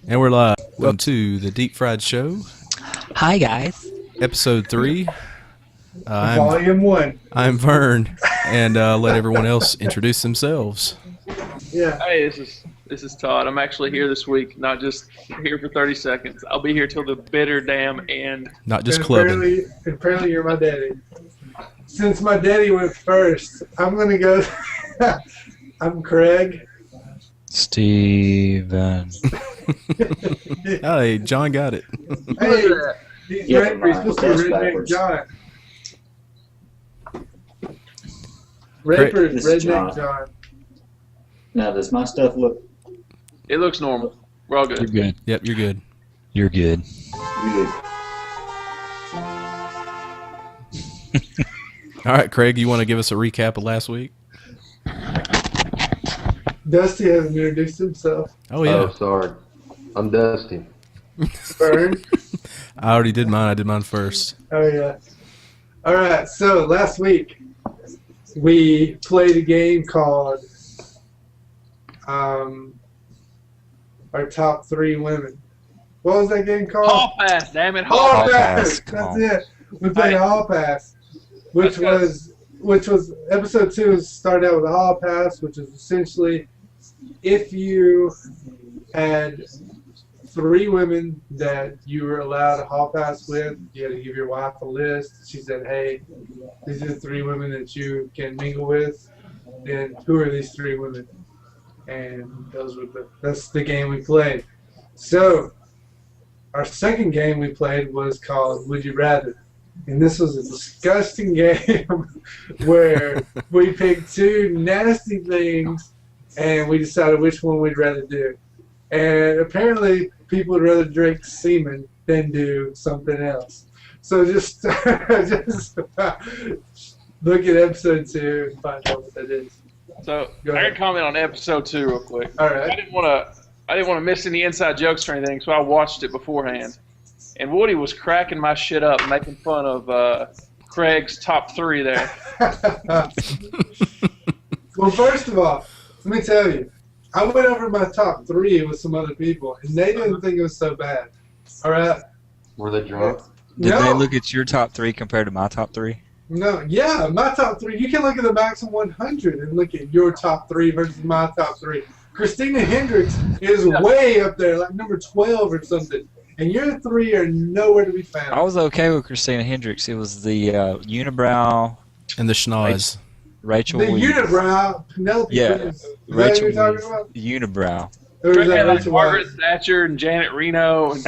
And we're live. Welcome to the Deep Fried Show, Hi, guys. Episode 3. Volume 1. I'm Vern, and let everyone else introduce themselves. Yeah. Hey, this is Todd. I'm actually here this week, not just here for 30 seconds. I'll be here till the bitter damn end. Not just And clubbing. apparently you're my daddy. Since my daddy went first, I'm going to go. I'm Craig. Steven. Hey, John got it. Hey, he's Yeah, right. He's supposed to be that's Redneck backwards. John. Raper is This is Redneck John. John. Now, does my stuff look It looks normal. We're all You're good. good. Yep, you're good. You're good. good? All right, Craig, you want to give us a recap of last week? Dusty hasn't introduced himself. Oh, yeah. Oh, sorry. I'm Dusty. Burn. I already did mine. I did mine first. Oh, yeah. All right. So last week we played a game called our top 3 women. What was that game called? Hall pass, damn it. Hall Hall Hall Pass. Pass, come That's on. it. We played Hey. Hall Pass, which Let's was episode 2. Started out with a Hall Pass, which is essentially if you had 3 women that you were allowed a Hall Pass with, you had to give your wife a list. She said, "Hey, these are the 3 women that you can mingle with. Then who are these 3 women?" And that's the game we played. So our second game we played was called Would You Rather? And this was a disgusting game where we picked 2 nasty things and we decided which one we'd rather do. And apparently people would rather drink semen than do something else. So just look at episode 2 and find out what that is. So Go I ahead. can comment on episode 2 real quick. All I right. didn't want to miss any inside jokes or anything, so I watched it beforehand. And Woody was cracking my shit up, making fun of Craig's top 3 there. Well, first of all, let me tell you, I went over my top 3 with some other people, and they didn't think it was so bad. All right? Were they drunk? Did No. they look at your top 3 compared to my top 3? No, yeah, my top 3. You can look at the maximum 100 and look at your top 3 versus my top 3. Christina Hendricks is way up there, like number 12 or something. And your 3 are nowhere to be found. I was okay with Christina Hendricks. It was the unibrow And the schnoz. Rachel The Weisz. unibrow, Penelope Yeah, Cruz. Is that who Rachel you're talking Weisz. about? Unibrow. Or is that Like Rachel Margaret Weisz? Thatcher and Janet Reno. And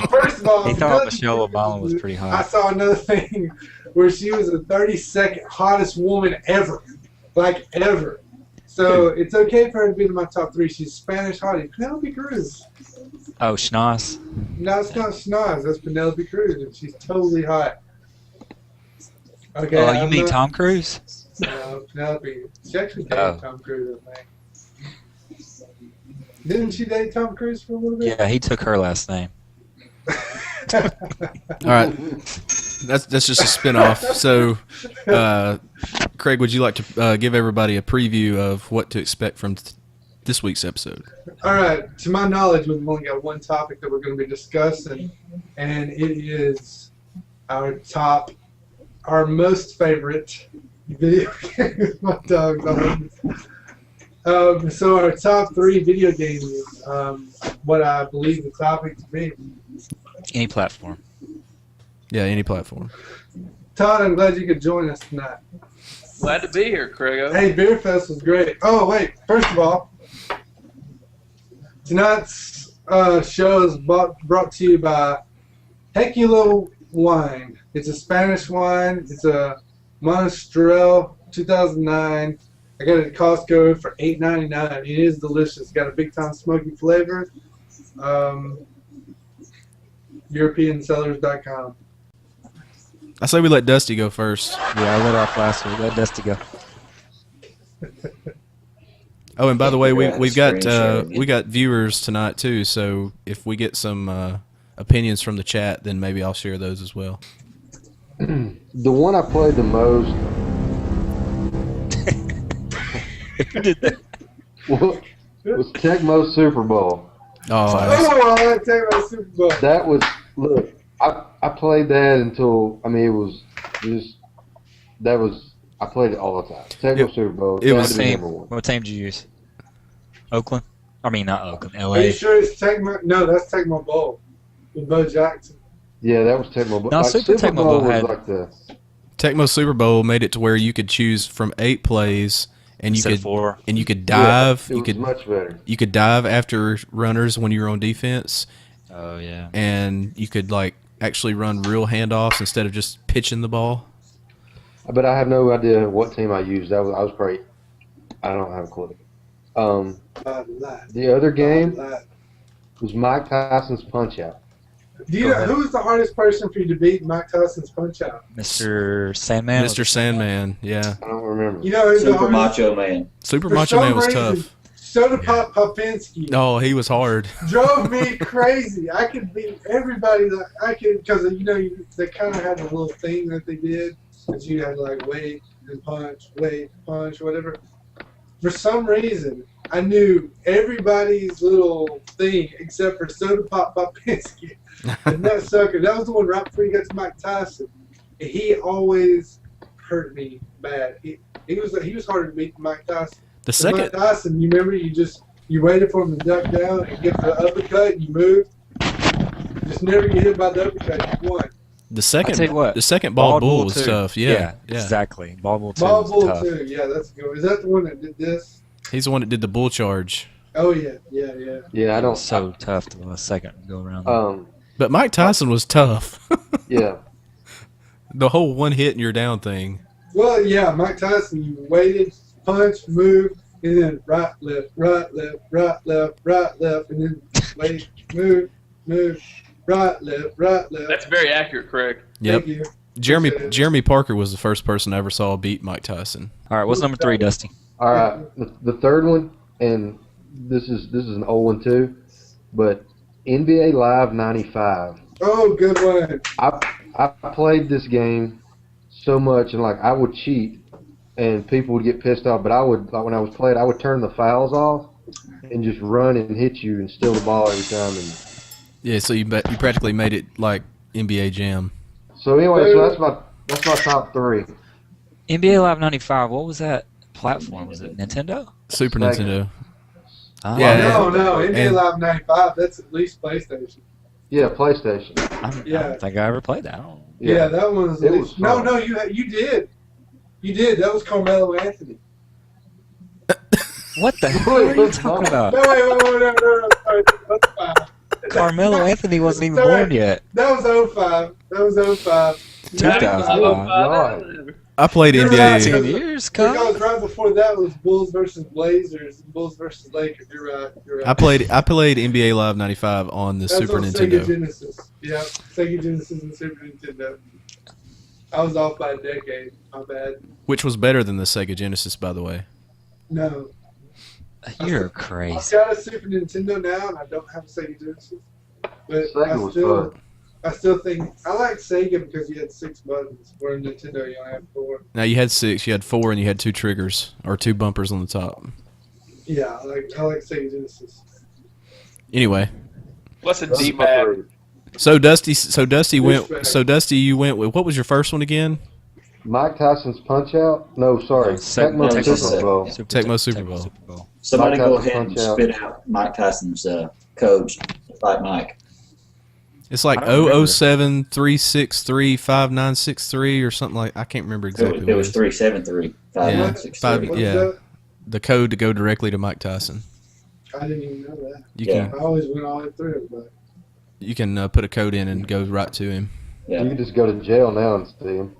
First of all, He thought Penelope Michelle Cruz- Obama was pretty I hot. saw another thing where she was the 32nd hottest woman ever. Like, ever. So it's okay for her to be in my top 3. She's Spanish hottie. Penelope Cruz. Oh, schnoz. No, it's not Schnoz. That's Penelope Cruz, and she's totally hot. Okay. Oh, you I'm mean not- Tom Cruise? No, Penelope. She actually dated Oh. Tom Cruise, I think. Didn't she date Tom Cruise for a little bit? Yeah, he took her last name. All right. That's just a spin-off. So, Craig, would you like to give everybody a preview of what to expect from this week's episode? All right. To my knowledge, we've only got one topic that we're going to be discussing, and it is our most favorite video game. My dog's on. So our top 3 video games. What I believe the topic to be. Any platform. Yeah, any platform. Todd, I'm glad you could join us tonight. glad to be here, Craig. Hey, Beer Fest was great. Oh, wait. First of all, tonight's show is brought to you by Tequila Wine. It's a Spanish wine. It's a Monastrell 2009. I got it at Costco for $8.99. It is delicious. Got a big-time smoky flavor. EuropeanSellers.com. I say we let Dusty go first. Yeah, I let off last week. Let Dusty go. Oh, and by the way, Yeah, we've screen got sharing. we got viewers tonight too. So if we get some opinions from the chat, then maybe I'll share those as well. The one I played the most Who did that? was Tecmo Super Bowl. Oh, Oh, I like Tecmo Super Bowl. That was look. I played that until it was just that was I played it all the time. Tecmo It- Super Bowl. it that was had to be Team, number one. what team did you use? Oakland? I mean, not Oakland. Are you LA. sure it's Tecmo? No, that's Tecmo Bowl with Bo Jackson. Yeah, that was Tecmo Bowl. No, Super Tecmo Bowl was had- like the Tecmo Super Bowl made it to where you could choose from 8 plays, and you Instead of could 4. and you could dive. It you was could much better. you could dive after runners when you were on defense, Oh, yeah. and you could like actually run real handoffs instead of just pitching the ball. But I have no idea what team I used. I was probably I don't have a clue. The other game was Mike Tyson's Punch Out. Do you know who was the hardest person for you to beat? Mike Tyson's Punch Out. Mr. Sandman? Mr. Sandman, yeah. I don't remember. You know who's the Super hardest? Macho Man. Super For Macho some Man was reason, tough. Soda Pop Popinski Oh, he was hard. drove me crazy. I could beat everybody that I could because they kind of had a little thing that they did that you had to like wait and punch, whatever. For some reason, I knew everybody's little thing except for Soda Pop Popinski. And that sucker, that was the one right before he got to Mike Tyson. And he always hurt me bad. He was harder to beat than Mike Tyson. The Mike second, Tyson, you remember you waited for him to duck down and get the uppercut and you moved. Just never get hit by the uppercut. You won. the second, I tell you what, the second Bald Bull Bull was too. tough. Yeah, yeah. Exactly. Bald Bull 2 Ball was Bull tough. too. Yeah, that's a good one. Is that the one that did this? He's the one that did the bull charge. Oh yeah. Yeah, I don't. So tough to the second go around. But Mike Tyson was tough. Yeah. The whole one hit and you're down thing. Well, yeah, Mike Tyson, you waited, punched, moved, and then right, left, right, left, right, left, right, left, and then wait, move, right, left, right, left. That's very accurate, Craig. Yep. Thank you. Jeremy Parker was the first person I ever saw beat Mike Tyson. All right, what's number 3, Dusty? All right. The third one, and this is an old one too, but NBA Live '95. Oh, good one. I played this game so much, and like I would cheat, and people would get pissed off. But I would, like, when I was playing, I would turn the fouls off and just run and hit you and steal the ball every time. And Yeah, so you practically made it like NBA Jam. so anyway, so that's my top 3. NBA Live 95, what was that platform? Was it Nintendo? Super Sega. Nintendo. Ah, Yeah, No, NBA and- Live 95, that's at least PlayStation. Yeah, PlayStation. I Yeah. don't think I ever played that. I don't. Yeah, that one was It at was least. No, fun. no, you did. You did. That was Carmelo Anthony. What the hell are you talking about? No, wait, no. Sorry, that's 5. Carmelo Anthony wasn't even Sorry. born yet. That was 05. That was 05. 2005. God. I played You're NBA. right. 10 years, cuz. Because right before that was Bulls versus Blazers and Bulls versus Lakers. You're right. I played NBA Live '95 on the That's Super on Nintendo. Sega Genesis. Yeah, Sega Genesis and Super Nintendo. I was off by a decade. My bad. Which was better than the Sega Genesis, by the way. No. You're I've crazy. got a Super Nintendo now, and I don't have a Sega Genesis. But Sega was fun. I still think I like Sega because you had 6 buttons. Where in Nintendo you only have 4. Now you had 6, you had 4, and you had 2 triggers or 2 bumpers on the top. Yeah, I like Sega Genesis. Anyway, What's a That's my D-pad? 3. so Dusty went. Douchebag. So Dusty, you went with what was your first one again? Mike Tyson's Punch Out? No, sorry. Tecmo Tecmo Super Bowl. Tecmo Super Bowl. Super Bowl. Somebody Mike go Tyson's ahead and Punch Out. spit out Mike Tyson's codes. Fight Mike. It's like I don't remember. 007-363-5963 or something like. I can't remember exactly. It what was 373 Yeah, 5963. What is Yeah. that? The code to go directly to Mike Tyson. I didn't even know that. You Yeah. can I always went all the way through it, but put a code in and go right to him. Yeah. You can just go to jail now and see him.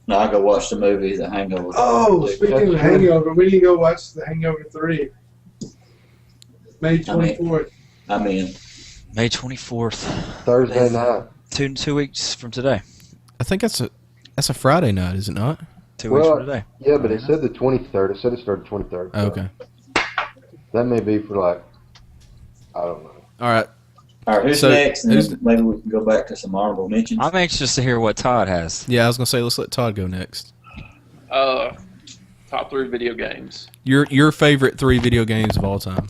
No, I go watch the movie The Hangover. oh, speaking of That's The true. Hangover, we need to go watch The Hangover 3. May 24th. I'm in. May 24th. Thursday night. 2 weeks from today. I think that's a Friday night, is it not? 2 weeks Well, from today. Yeah, but it said the 23rd. It said it started 23rd. Oh, okay. That may be for like, I don't know. All right. All right, who's So, next? And who's- then maybe we can go back to some honorable mentions. I'm anxious to hear what Todd has. Yeah, I was gonna say let's let Todd go next. Top 3 video games. Your favorite 3 video games of all time.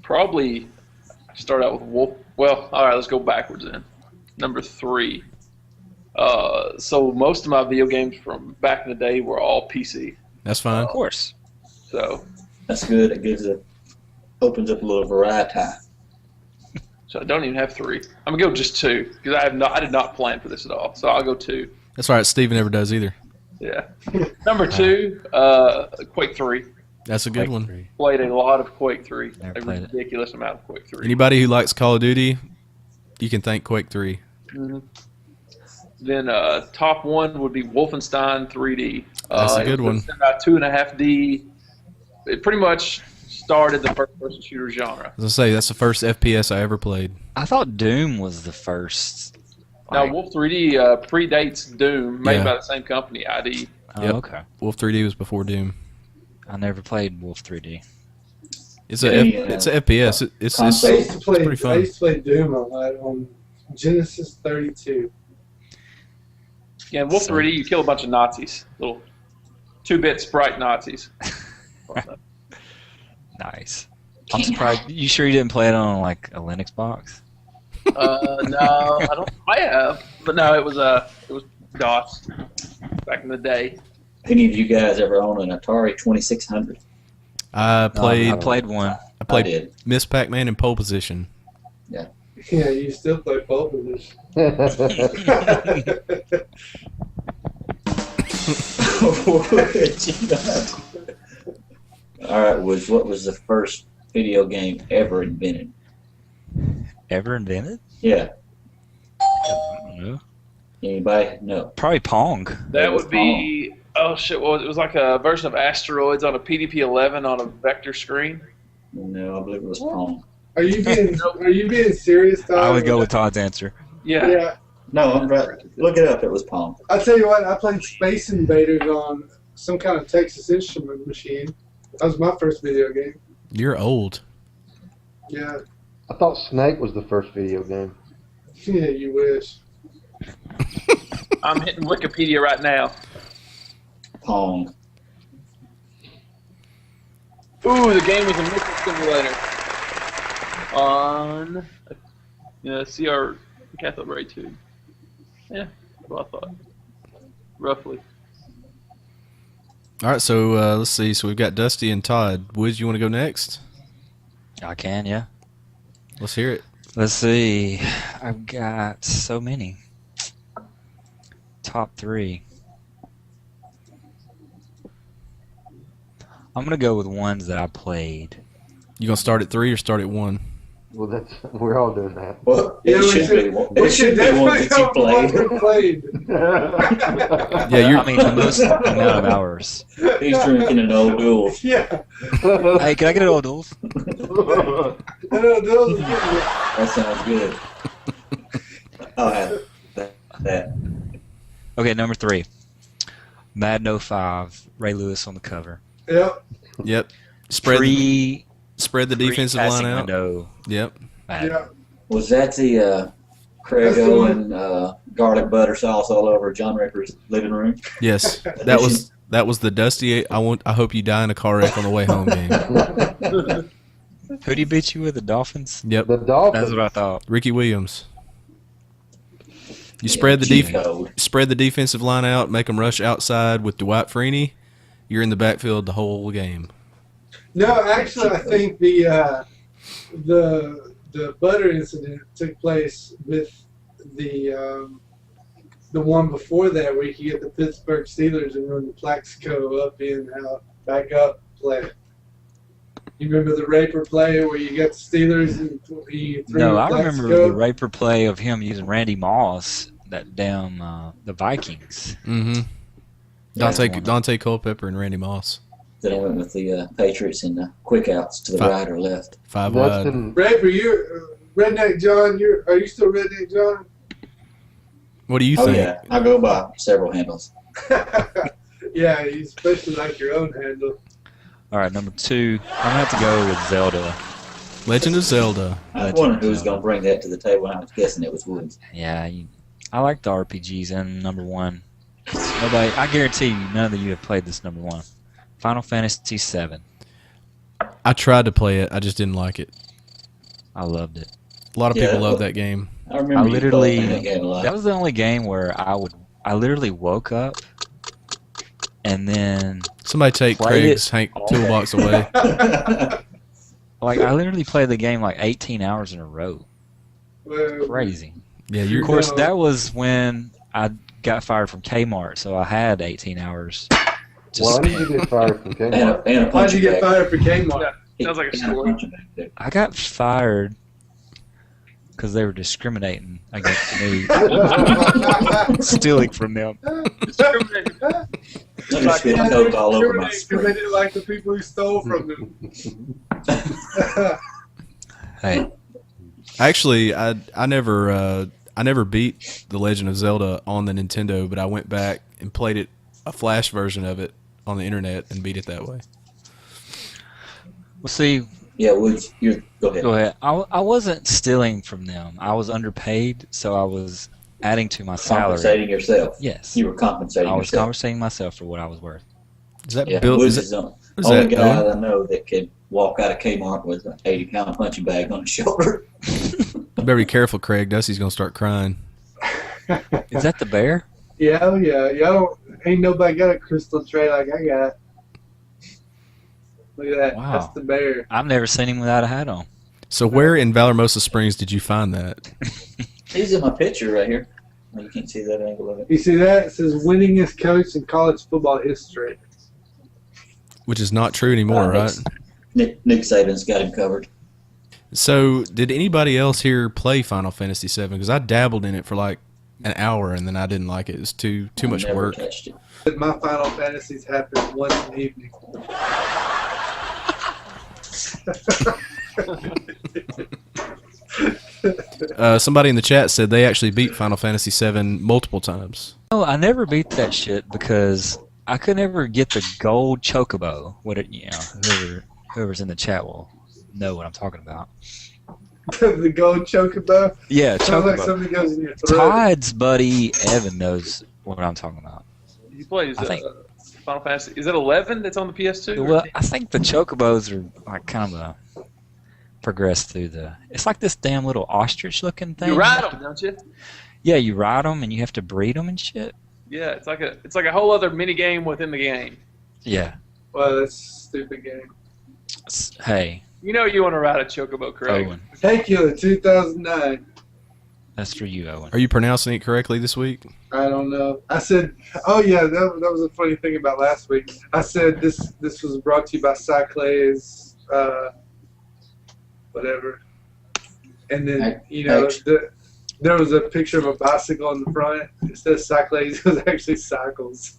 probably start out with Wolf. Well, all right, let's go backwards then. Number 3. So most of my video games from back in the day were all PC. That's fine. Of course. So That's good. It opens up a little variety. I don't even have 3. I'm gonna go just 2 because I did not plan for this at all. So I'll go 2. That's all right. Steven never does either. Yeah. Number 2, Quake 3. That's a good one. Three. Played a lot of Quake 3. Never A played it. ridiculous amount of Quake 3. Anybody who likes Call of Duty, you can thank Quake 3. Mhm. Then top 1 would be Wolfenstein 3D. That's a good one. It's about 2.5D. It pretty much started the first-person shooter genre. As I say, that's the first FPS I ever played. I thought Doom was the first. Now, like- Wolf 3D predates Doom, made Yeah. by the same company, ID. Oh, Yep. okay. Wolf 3D was before Doom. I never played Wolf 3D. It's Yeah, a FPS. It's I console. used to play. pretty fun. I used to play Doom on Genesis 32. Yeah, in Wolf 3D, you kill a bunch of Nazis, little 2-bit sprite Nazis. Nice. I'm surprised. You sure you didn't play it on like a Linux box? No, I don't. I have, but no, it was DOS back in the day. Any of you guys ever own an Atari 2600? I played I played one. I I played did. Miss Pac-Man in pole position. Yeah, you still play pole position. All right, Woods, what was the first video game ever invented? Ever invented? Yeah, I don't know. anybody? No. Probably Pong. That would be shit. What was it? It was like a version of Asteroids on a PDP-11 on a vector screen. No, I believe it was Pong. Are you being serious, Todd? I would go with Todd's answer. Yeah. Yeah, No, I'm right. Look it up. It was Pong. I tell you what, I played Space Invaders on some kind of Texas Instrument machine. That was my first video game. You're old. Yeah, I thought Snake was the first video game. yeah, you wish. I'm hitting Wikipedia right now. Pong. Ooh, the game was a missile simulator on CR cathode ray tube. Yeah, that's what I thought. Roughly. All right, so let's see. So we've got Dusty and Todd. Woods, you want to go next? I can, yeah. Let's hear it. Let's see. I've got so many. Top 3. I'm gonna go with ones that I played. You gonna start at 3 or start at 1? Well, we're all doing that. Well, Yeah, it we should should- be one. We It should should be one definitely that you go with what played. we played. Yeah, you're. I mean, the most amount of hours. He's drinking an old duel. Yeah. Hey, can I get an old duels? No, those- That sounds good. I'll have that. Okay, number 3. Madden 05, Ray Lewis on the cover. Yep. Yep. Spread the Free defensive line passing out. window. Yep. Madden. Yeah. Was that the That's the Craigo one. and garlic butter sauce all over John Ripper's living room? Yes. That was the Dusty. I hope you die in a car wreck on the way home game. Who'd he beat you with? The Dolphins? Yep. The That's Dolphins. what I thought. Ricky Williams. You Yeah, spread the cheat code. spread the defensive line out, make them rush outside with Dwight Freeney. You're in the backfield the whole game. No, actually, I think the butter incident took place with the one before that, where you could get the Pittsburgh Steelers and run the Plaxico up in out back up play. You remember the Raper play where you got the Steelers and you threw No, the I remember Plaxico? the Raper play of him using Randy Moss, that damn the Vikings. Mm-hmm. Dante Culpepper and Randy Moss. Then I went with the Patriots and the quick outs to the Five. right or left. 5 That's wide. in, Raper, you're Redneck John. Are you still Redneck John? What do you Oh think? yeah, I go by several handles. Yeah, you especially like your own handle. All right, number 2. I'm gonna have to go with Zelda. Legend of Zelda. I was wondering who was going to bring that to the table. I was guessing it was Woods. Yeah, I like the RPGs. And number 1, nobody. I guarantee you, none of you have played this. Number 1, Final Fantasy VII. I tried to play it. I just didn't like it. I loved it. A lot of Yeah, people love well- that game. I remember I you literally- playing that game a lot. That was the only game where I literally woke up and then Somebody take Played Craig's it Hank all toolbox away. like I literally played the game like 18 hours in a row. Well, Crazy. Yeah, Of you're. course, No. that was when I got fired from Kmart, so I had 18 hours. to Why did spend. you get fired from and Kmart? a Why'd punching you get bag. fired for Kmart? Sounds like a And story. punching bag, too. I got fired because they were discriminating against me, stealing from them. Just spitting coke all over my Because screen. they didn't like the people who stole from them. Hey, Actually, I never beat The Legend of Zelda on the Nintendo, but I went back and played it, a Flash version of it, on the internet and beat it that way. well, see, Yeah, go ahead. go ahead. I wasn't stealing from them. I was underpaid, so I was adding to my salary. Compensating yourself. Yes, You were compensating I was yourself. compensating myself for what I was worth. Is that Yeah, Bill? Woods Is is that, the what is only that, guy Owen? I know that could walk out of Kmart with an 80-pound punching bag on his shoulder. You better be careful, Craig. Dusty's gonna start crying. Is that the bear? Yeah, oh yeah. Y'all ain't nobody got a crystal tray like I got. Look at that. Wow. That's the bear. I've never seen him without a hat on. So where in Valormosa Springs did you find that? He's in my picture right here. Well, you can't see that angle of it. You see that? It says winningest coach in college football history. Which is not true anymore, right? Nick Saban's got him covered. So did anybody else here play Final Fantasy VII? Because I dabbled in it for like an hour and then I didn't like it. It was too much Never work. touched it. My Final Fantasies happen once an evening. Somebody in the chat said they actually beat Final Fantasy VII multiple times. No, I never beat that shit because I could never get the gold chocobo. Whoever's in the chat will know what I'm talking about. The gold chocobo. Yeah, Sounds like chocobo. something goes in your throat. Todd's buddy Evan knows what I'm talking about. You play I think- Final Fantasy. Is it 11 that's on the PS2? Well, I think the chocobos are like kind of progress through the. It's like this damn little ostrich-looking thing. you ride them, don't you? Yeah, you ride them and you have to breed them and shit. Yeah, it's like a whole other mini game within the game. Yeah. Well, that's a stupid game. Hey, You know you want to ride a chocobo, Craig. Owen, Thank you, 2009. that's for you, Owen. Are you pronouncing it correctly this week? I don't know. I said, oh yeah, that was a funny thing about last week. I said this was brought to you by Cyclays, whatever. And then, there was a picture of a bicycle on the front. It says Cyclays. It was actually Cycles.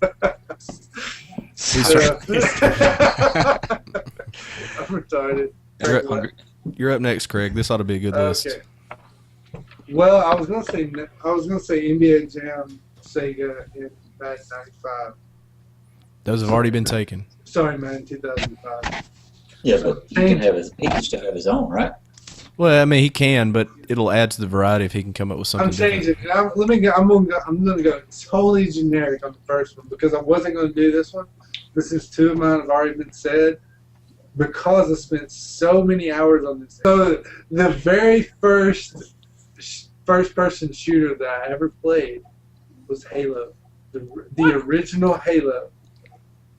I'm retarded. You're up next, Craig. This ought to be a good list. Okay. Well, I was gonna say NBA Jam Sega in 1995. Those have already been taken. Sorry, man, 2005. Yeah, but he can still have his own, right? Well, I mean, he can, but it'll add to the variety if he can come up with something I'm changing. different. I'm gonna go totally generic on the first one because I wasn't gonna do this one. This is two of mine have already been said because I spent so many hours on this. So the very first-person shooter that I ever played was Halo, the original Halo.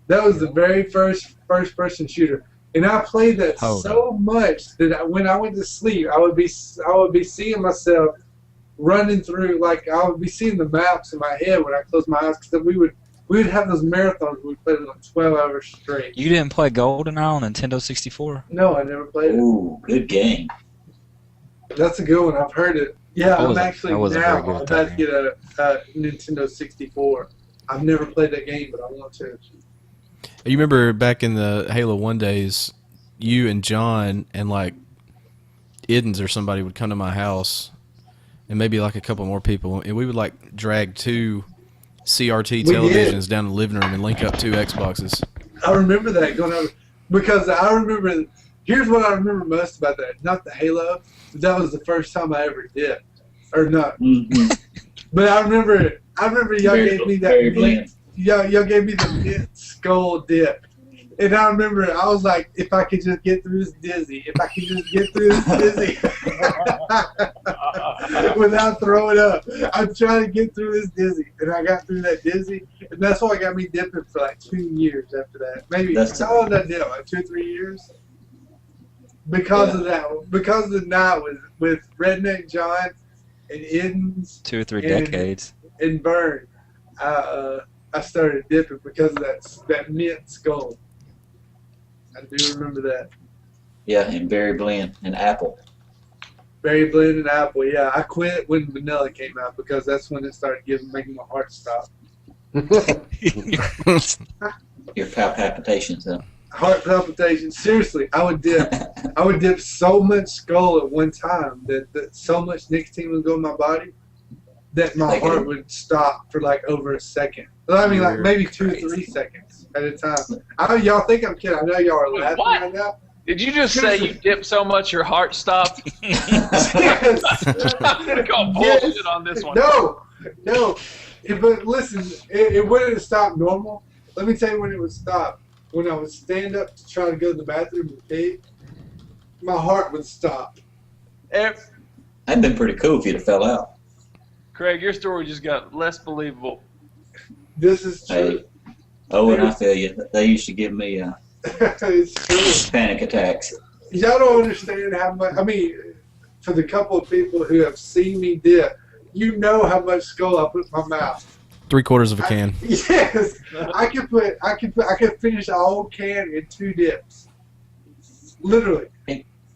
That was the very first-person shooter. And I played that so much that when I went to sleep, I would be seeing myself running through, like I would be seeing the maps in my head when I closed my eyes. Because we would have those marathons where we played like 12 hours straight. You didn't play GoldenEye on Nintendo 64? No, I never played it. Ooh, good game. That's a good one. I've heard it. Yeah, I I'm wasn't- actually I wasn't now very good at about that to get a Nintendo 64. I've never played that game, but I want to. You remember back in the Halo 1 days, you and John and like Iddens or somebody would come to my house, and maybe like a couple more people, and we would like drag two CRT We televisions did. down the living room and link up two Xboxes. I remember that going over because I remember. Here's what I remember most about that. Not the Halo, but that was the first time I ever did, or not. Mm-hmm. But I remember y'all gave me that very mint, bland. y'all gave me the mint skull dip, And I remember I was like, if I could just get through this dizzy, if I could just get through this dizzy without throwing up. I'm trying to get through this dizzy. And I got through that dizzy. And that's why got me dipping for like 2 years after that. Maybe, how long did I dip? Like 2 or 3 years? Because of that. Because of the night with Redneck John and Edens. 2 or 3 decades. And Burn. I started dipping because of that mint skull. I do remember that. Yeah, and berry blend and apple. Berry blend and apple, yeah. I quit when vanilla came out because that's when it started making my heart stop. Your palpitations, huh? Heart palpitations. Seriously, I would dip so much skull at one time that so much nicotine would go in my body that my heart would stop for like over a second. I mean, like maybe 2 or 3 seconds at a time. Y'all think I'm kidding. I know y'all are laughing right now. Did you just say you dipped so much your heart stopped? Yes. I'm going to call bullshit on this one. No. But listen, it wouldn't stop normal. Let me tell you when it would stop. When I would stand up to try to go to the bathroom and pee, my heart would stop. That'd been pretty cool if you'd have fell out. Craig, your story just got less believable. This is true. Hey, and I feel you. They used to give me It's true. panic attacks. Y'all don't understand how much. I mean, for the couple of people who have seen me dip, you know how much skull I put in my mouth. 3/4 of a can. Yes, I could finish a whole can in 2 dips. Literally.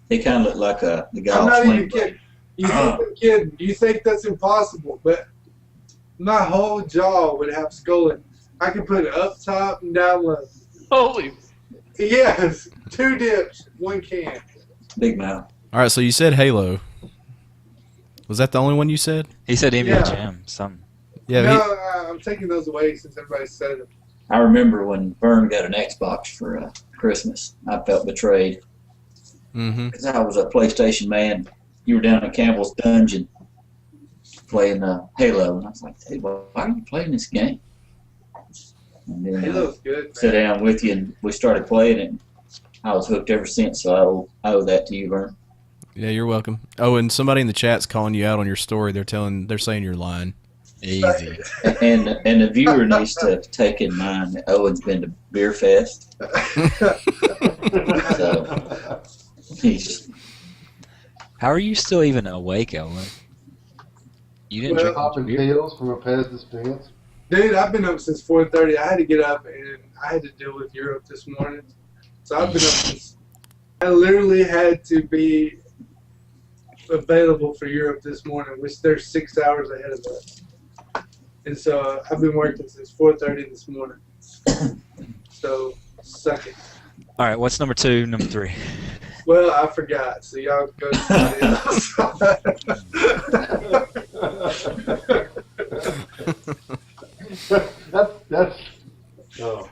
He kind of looked like the guy I'm off not Swing even Blade. kidding. You think I'm kidding? You think that's impossible? But my whole jaw would have skull in. I could put it up top and down low. Holy. Yes, 2 dips, 1 can. Big mouth. All right, so you said Halo. Was that the only one you said? He said NBA Yeah. Jam. Something. Yeah. No, I'm taking those away since everybody said them. I remember when Vern got an Xbox for Christmas. I felt betrayed Mm-hmm. because I was a PlayStation man. You were down in Campbell's Dungeon playing Halo, and I was like, "Hey, why are you playing this game?" And then Halo's good, sit man. down with you, and we started playing it. I was hooked ever since, so I owe that to you, Vern. Yeah, you're welcome. Oh, and somebody in the chat's calling you out on your story. They're saying you're lying. Easy. And the viewer needs to take in mind that Owen's been to Beer Fest, so he's How are you still even awake, Owen? You didn't drink Popping beer? pills from a past dispense. Dude, I've been up since 4:30. I had to get up and I had to deal with Europe this morning. So I've been up since. I literally had to be available for Europe this morning, which they're 6 hours ahead of us. And so I've been working since 4:30 this morning. So suck it. All right, what's number 2, number 3? Well, I forgot. So y'all go to somebody else. That's oh. All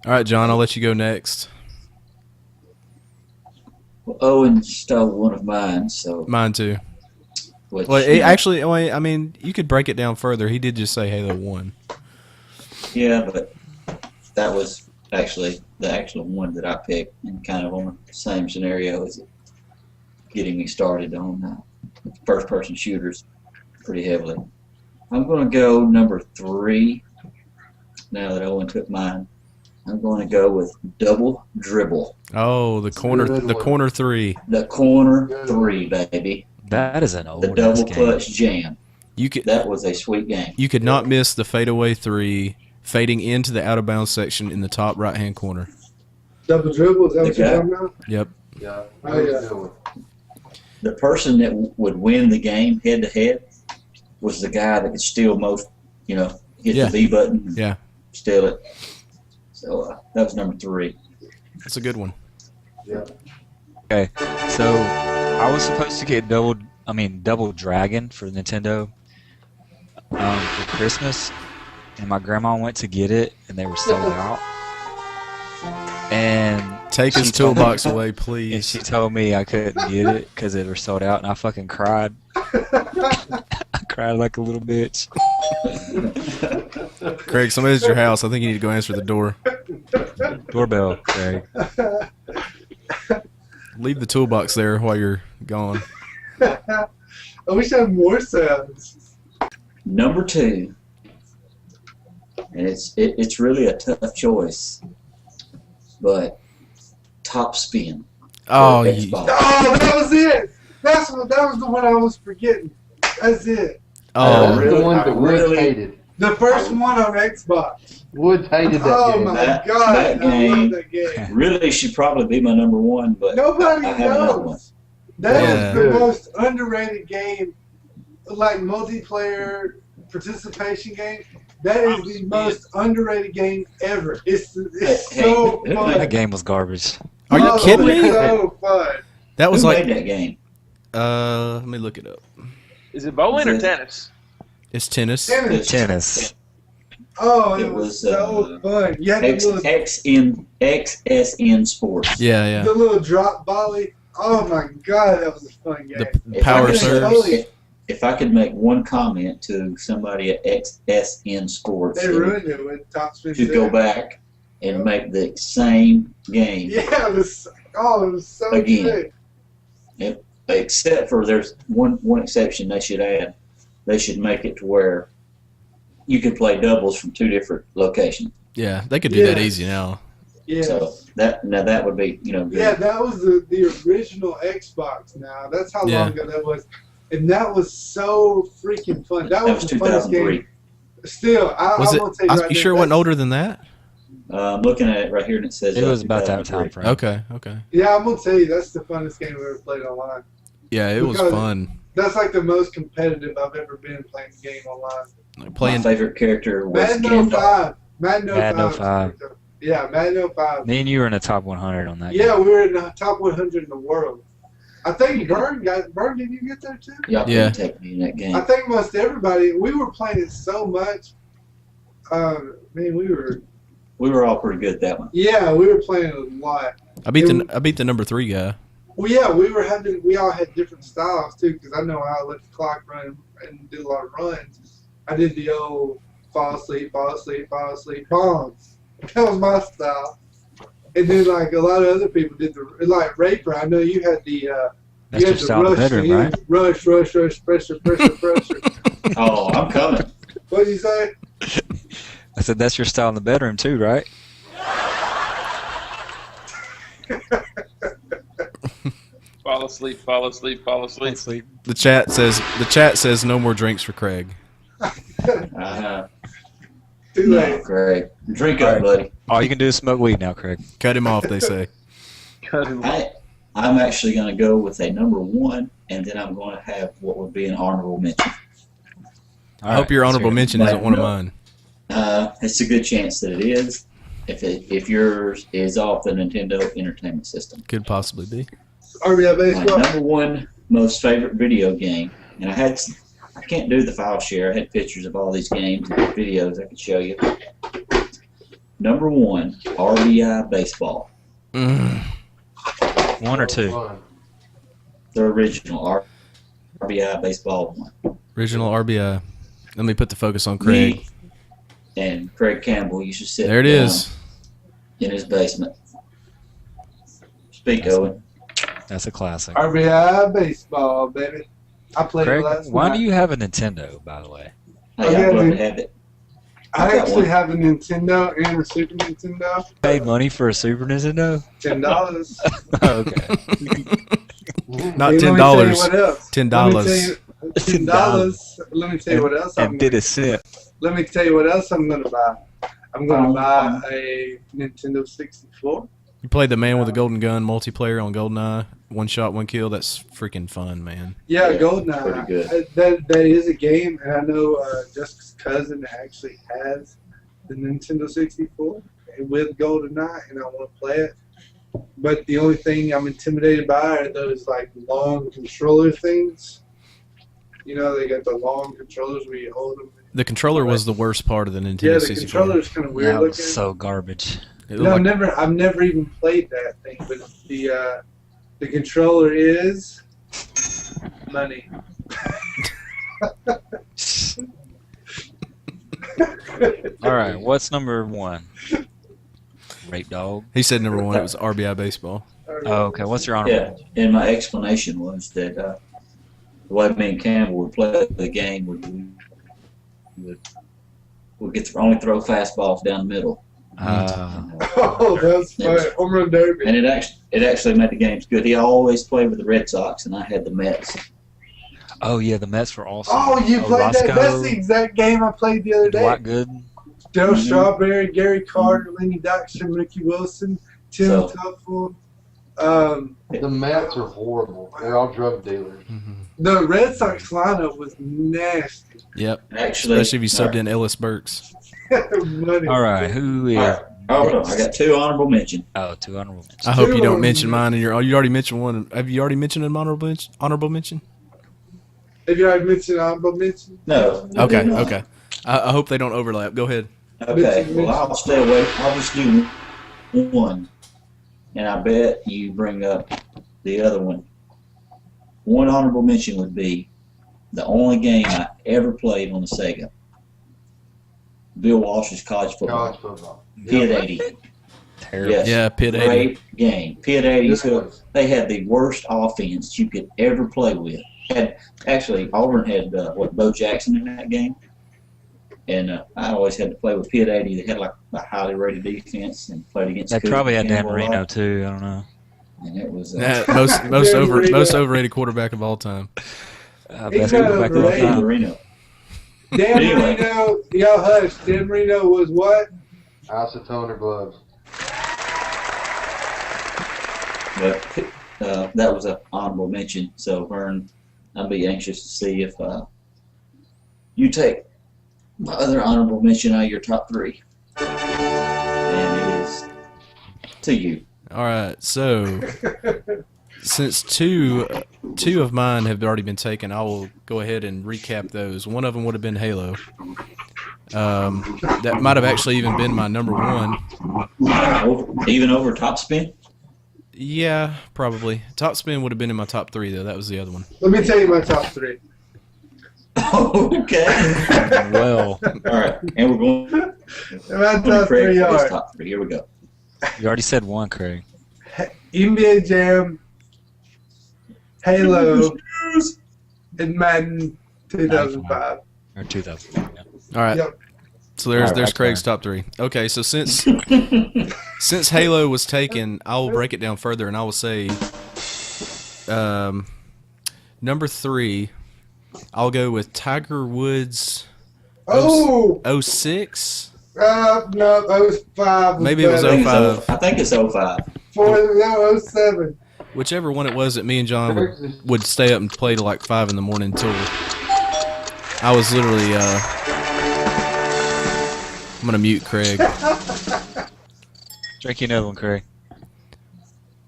right, John, I'll let you go next. Well, Owen stole one of mine, so Mine too. which, Well, actually, I mean, you could break it down further. He did just say Halo 1. yeah, but that was actually the actual one that I picked, and kind of on the same scenario as getting me started on first-person shooters pretty heavily. I'm going to go number 3. Now that Owen took mine, I'm going to go with Double Dribble. Oh, the corner 3. The corner 3, baby. That is an old The double clutch jam. That was a sweet game. You could not miss the fadeaway 3 fading into the out of bounds section in the top right hand corner. Double dribble, is that what you're talking about? Yep. Yeah. Oh, yeah. The person that would win the game head to head was the guy that could steal most, hit Yeah. the B button and Yeah. steal it. So that was number 3. That's a good one. Yeah. Okay, so I was supposed to get Double Dragon for Nintendo for Christmas, and my grandma went to get it, and they were sold out. And Take his she told me- toolbox away, And please. she told me I couldn't get it because it was sold out, and I fucking cried. I cried like a little bitch. Craig, somebody's at your house. I think you need to go answer the door. Doorbell, Craig. Leave the toolbox there while you're gone. I wish I had more sounds. Number 2, and it's really a tough choice, but Top Spin. Oh, for you, Xbox. Oh, that was it. That was the one I was forgetting. That's it. oh, That's the one that Woods hated. The first one on Xbox. Woods hated that Oh game. my That- god, that I game- love that game. Really should probably be my number 1, but Nobody I have another one. knows. That Yeah. is the most underrated game, like multiplayer participation game. That is the most underrated game ever. It's Hey, so hey, fun. That game was garbage. Are you Oh, kidding it's me? so fun. That was Who like, made that game? let me look it up. Is it bowling or Is it- tennis? It's tennis. Tennis. Oh, it It was was, so fun. You had XSN Sports. Yeah, yeah. the little drop volley. Oh my god, that was a fun game. The If I power could- serves. If I could make one comment to somebody at XSN Sports, They it would ruined it with Top Spin. to go back and make the same game, Yeah, it was. Oh, it was so Again. good. except for there's one exception they should add. They should make it to where you could play doubles from 2 different locations. Yeah, they could do that Yeah. easy now. Yeah. So that would be good. Yeah, that was the original Xbox. Now that's how Yeah. long ago that was, and that was so freaking fun. That That was was the funnest 2003. game. Still, Was I'm it? gonna tell you right You now, sure it wasn't that's- older than that? I'm looking at it right here and it says It was about that 2003. time frame. Okay, okay. Yeah, I'm gonna tell you that's the funnest game I've ever played online. Yeah, it was Because- fun. That's like the most competitive I've ever been playing a game online. Like My playing. favorite character was Madden Gandalf. 05. Madden 05. Madden 05. Yeah, Madden 05. Me and you were in the top 100 on that. Yeah, we were in the top 100 in the world. I think Vern, did you get there too? Y'all Yeah. couldn't take me in that game. I think most everybody, we were playing it so much. Man, we were, We were all pretty good at that one. yeah, we were playing it a lot. I beat the number 3 guy. Well, yeah, we all had different styles too, because I know how I let the clock run and do a lot of runs. I did the old fall asleep, bombs. That was my style. And then like a lot of other people did the, like Raper, I know you had the, That's you your had style of the bedroom, in, right? Rush, pressure. Oh, I'm coming. What did you say? I said that's your style in the bedroom too, right? Fall asleep, fall asleep, fall asleep. Sleep. The chat says no more drinks for Craig. Too No, late. Greg. Drink up, buddy. All you can do is smoke weed now, Craig. Cut him off, they say. Cut him. I'm actually going to go with a number 1, and then I'm going to have what would be an honorable mention. I hope your honorable mention isn't one of mine. It's a good chance that it is. If yours is off the Nintendo Entertainment System. Could possibly be. RBI My baseball. number 1 most favorite video game, and I can't do the file share. I had pictures of all these games and videos I could show you. Number 1, RBI Baseball. Mm. 1 or 2. The original RBI Baseball 1. Original RBI. Let me put the focus on Craig. Me and Craig Campbell used to sit There it down is. in his basement. Speak, Owen. That's a classic. RBI baseball, baby. I played Craig, it last why night. do you have a Nintendo, by the way? Hey, Okay, I'd love dude. to have it. I got actually one. have a Nintendo and a Super Nintendo. Paid money for a Super Nintendo? $10. Okay. Not Hey, $10. Let me tell you what else. $10. $10. Let me tell you what else. And did a cent. Let me tell you what else I'm gonna buy. I'm gonna buy a Nintendo 64. You played the man with the golden gun multiplayer on GoldenEye. One shot, one kill. That's freaking fun, man. Yeah, Yeah, GoldenEye. pretty good. That is a game, and I know Jessica's cousin actually has the Nintendo 64 with GoldenEye, and I want to play it. But the only thing I'm intimidated by are those like long controller things. You know, they got the long controllers where you hold them. The controller was the worst part of the Nintendo Yeah, the 64. controller's kind of weird That was looking. so garbage. It No, looked like- I've never even played that thing, but the controller is money. All right, what's number 1? Rape dog. He said number 1. It was RBI baseball. Oh, okay. What's your honorable? Yeah, and my explanation was that the way me and Campbell would play the game would get only throw fastballs down the middle. Oh, that's It was- fine. Home run derby. And it actually made the games good. He always played with the Red Sox, and I had the Mets. Oh yeah, the Mets were awesome. Oh, you played that? Roscoe, That's the exact game I played the other day. Dwight Good. Dale Mhm. Strawberry, Gary Carter, Lenny Dykstra, Ricky Wilson, Tim So- Tuffle. The Mets are horrible. They're all drug dealers. The Red Sox lineup was nasty. Yep. Actually, Especially if you subbed in Ellis Burks. Money. All right, who is? All right. Hold on, I got 2 honorable mentions. Oh, 2 honorable mentions. I hope you Two don't of mention them. mine. You already mentioned one. Have you already mentioned an honorable mention? Have you already mentioned honorable mention? No. I Okay. did not. Okay. I hope they don't overlap. Go ahead. Okay, well, I'll stay away. I'll just do one. And I bet you bring up the other one. One honorable mention would be the only game I ever played on the Sega. Bill Walsh's college football. College football. Pit 80. Terrible. Yes. Yeah, Pit 80. Great game. Pit 80. This So was- they had the worst offense you could ever play with. Actually, Auburn had Bo Jackson in that game. And I always had to play with Pit 80. They had like a highly rated defense and played against. They Coach probably had Dan Campbell a Marino lot. too. I don't know. And it was Yeah, Yeah, most Marino. overrated quarterback of all time. He's Best not quarterback of all overrated. Dan time. Marino. Dan Anyway. Marino, y'all hush. Dan Marino was what? Acetone or gloves. But that was an honorable mention. So, Vern, I'd be anxious to see if you take my other honorable mention out of your top 3. And it is to you. All right. So since two of mine have already been taken, I will go ahead and recap those. One of them would have been Halo. That might have actually even been my number 1. Even over Top Spin? Yeah, probably. Top Spin would have been in my top 3 though. That was the other one. Let me tell you my top 3. Okay. Well, All right. And we're going My to top Craig 3 for his are top 3. Here we go. you already said 1, Craig. NBA Jam, Halo, and Madden 2005. Or 2000. Yeah. All right. Yep. So there's All right, Craig's top 3. Okay, so since Halo was taken, I will break it down further, and I will say number 3. I'll go with Tiger Woods. Oh! 06. No, 05. Maybe it was better. 05. I think it's 05. No, 07. Whichever one it was that me and John would stay up and play till like 5 in the morning until I was literally I'm gonna mute Craig Drink you another one, Craig.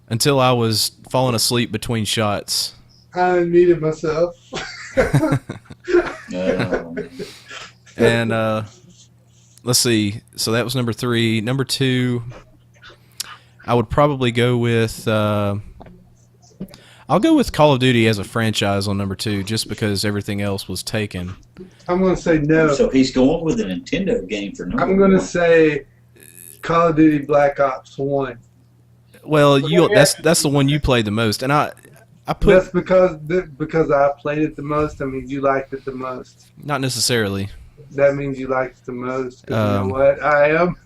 until I was falling asleep between shots. I needed myself. And let's see. So that was number 3. Number 2, I would probably go with. I'll go with Call of Duty as a franchise on number 2, just because everything else was taken. I'm going to say no. So he's going with a Nintendo game for number I'm going to 1. say Call of Duty Black Ops 1. Well, that's the one you played the most, and I That's put because I played it the most. I mean, you liked it the most. not necessarily. That means you liked it the most. 'Cause you know Um, what? I am.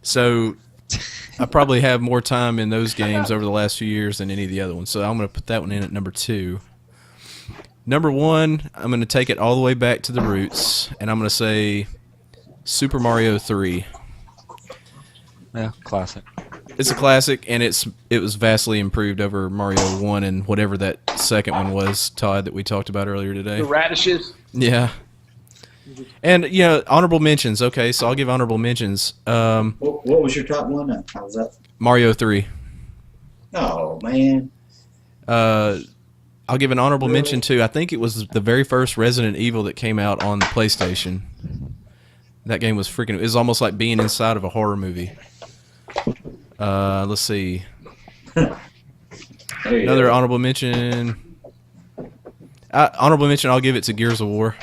So I probably have more time in those games over the last few years than any of the other ones. So I'm going to put that one in at number 2. Number 1, I'm going to take it all the way back to the roots, and I'm going to say Super Mario 3. Yeah, classic. It's a classic, and it was vastly improved over Mario 1 and whatever that second one was, Todd, that we talked about earlier today. The radishes. Yeah. And, honorable mentions. Okay, so I'll give honorable mentions. What was your top one? How was that? Mario 3. Oh, man. I'll give an honorable mention to, I think it was the very first Resident Evil that came out on the PlayStation. That game was freaking, it was almost like being inside of a horror movie. Let's see. There you Another go. honorable mention. Honorable mention, I'll give it to Gears of War.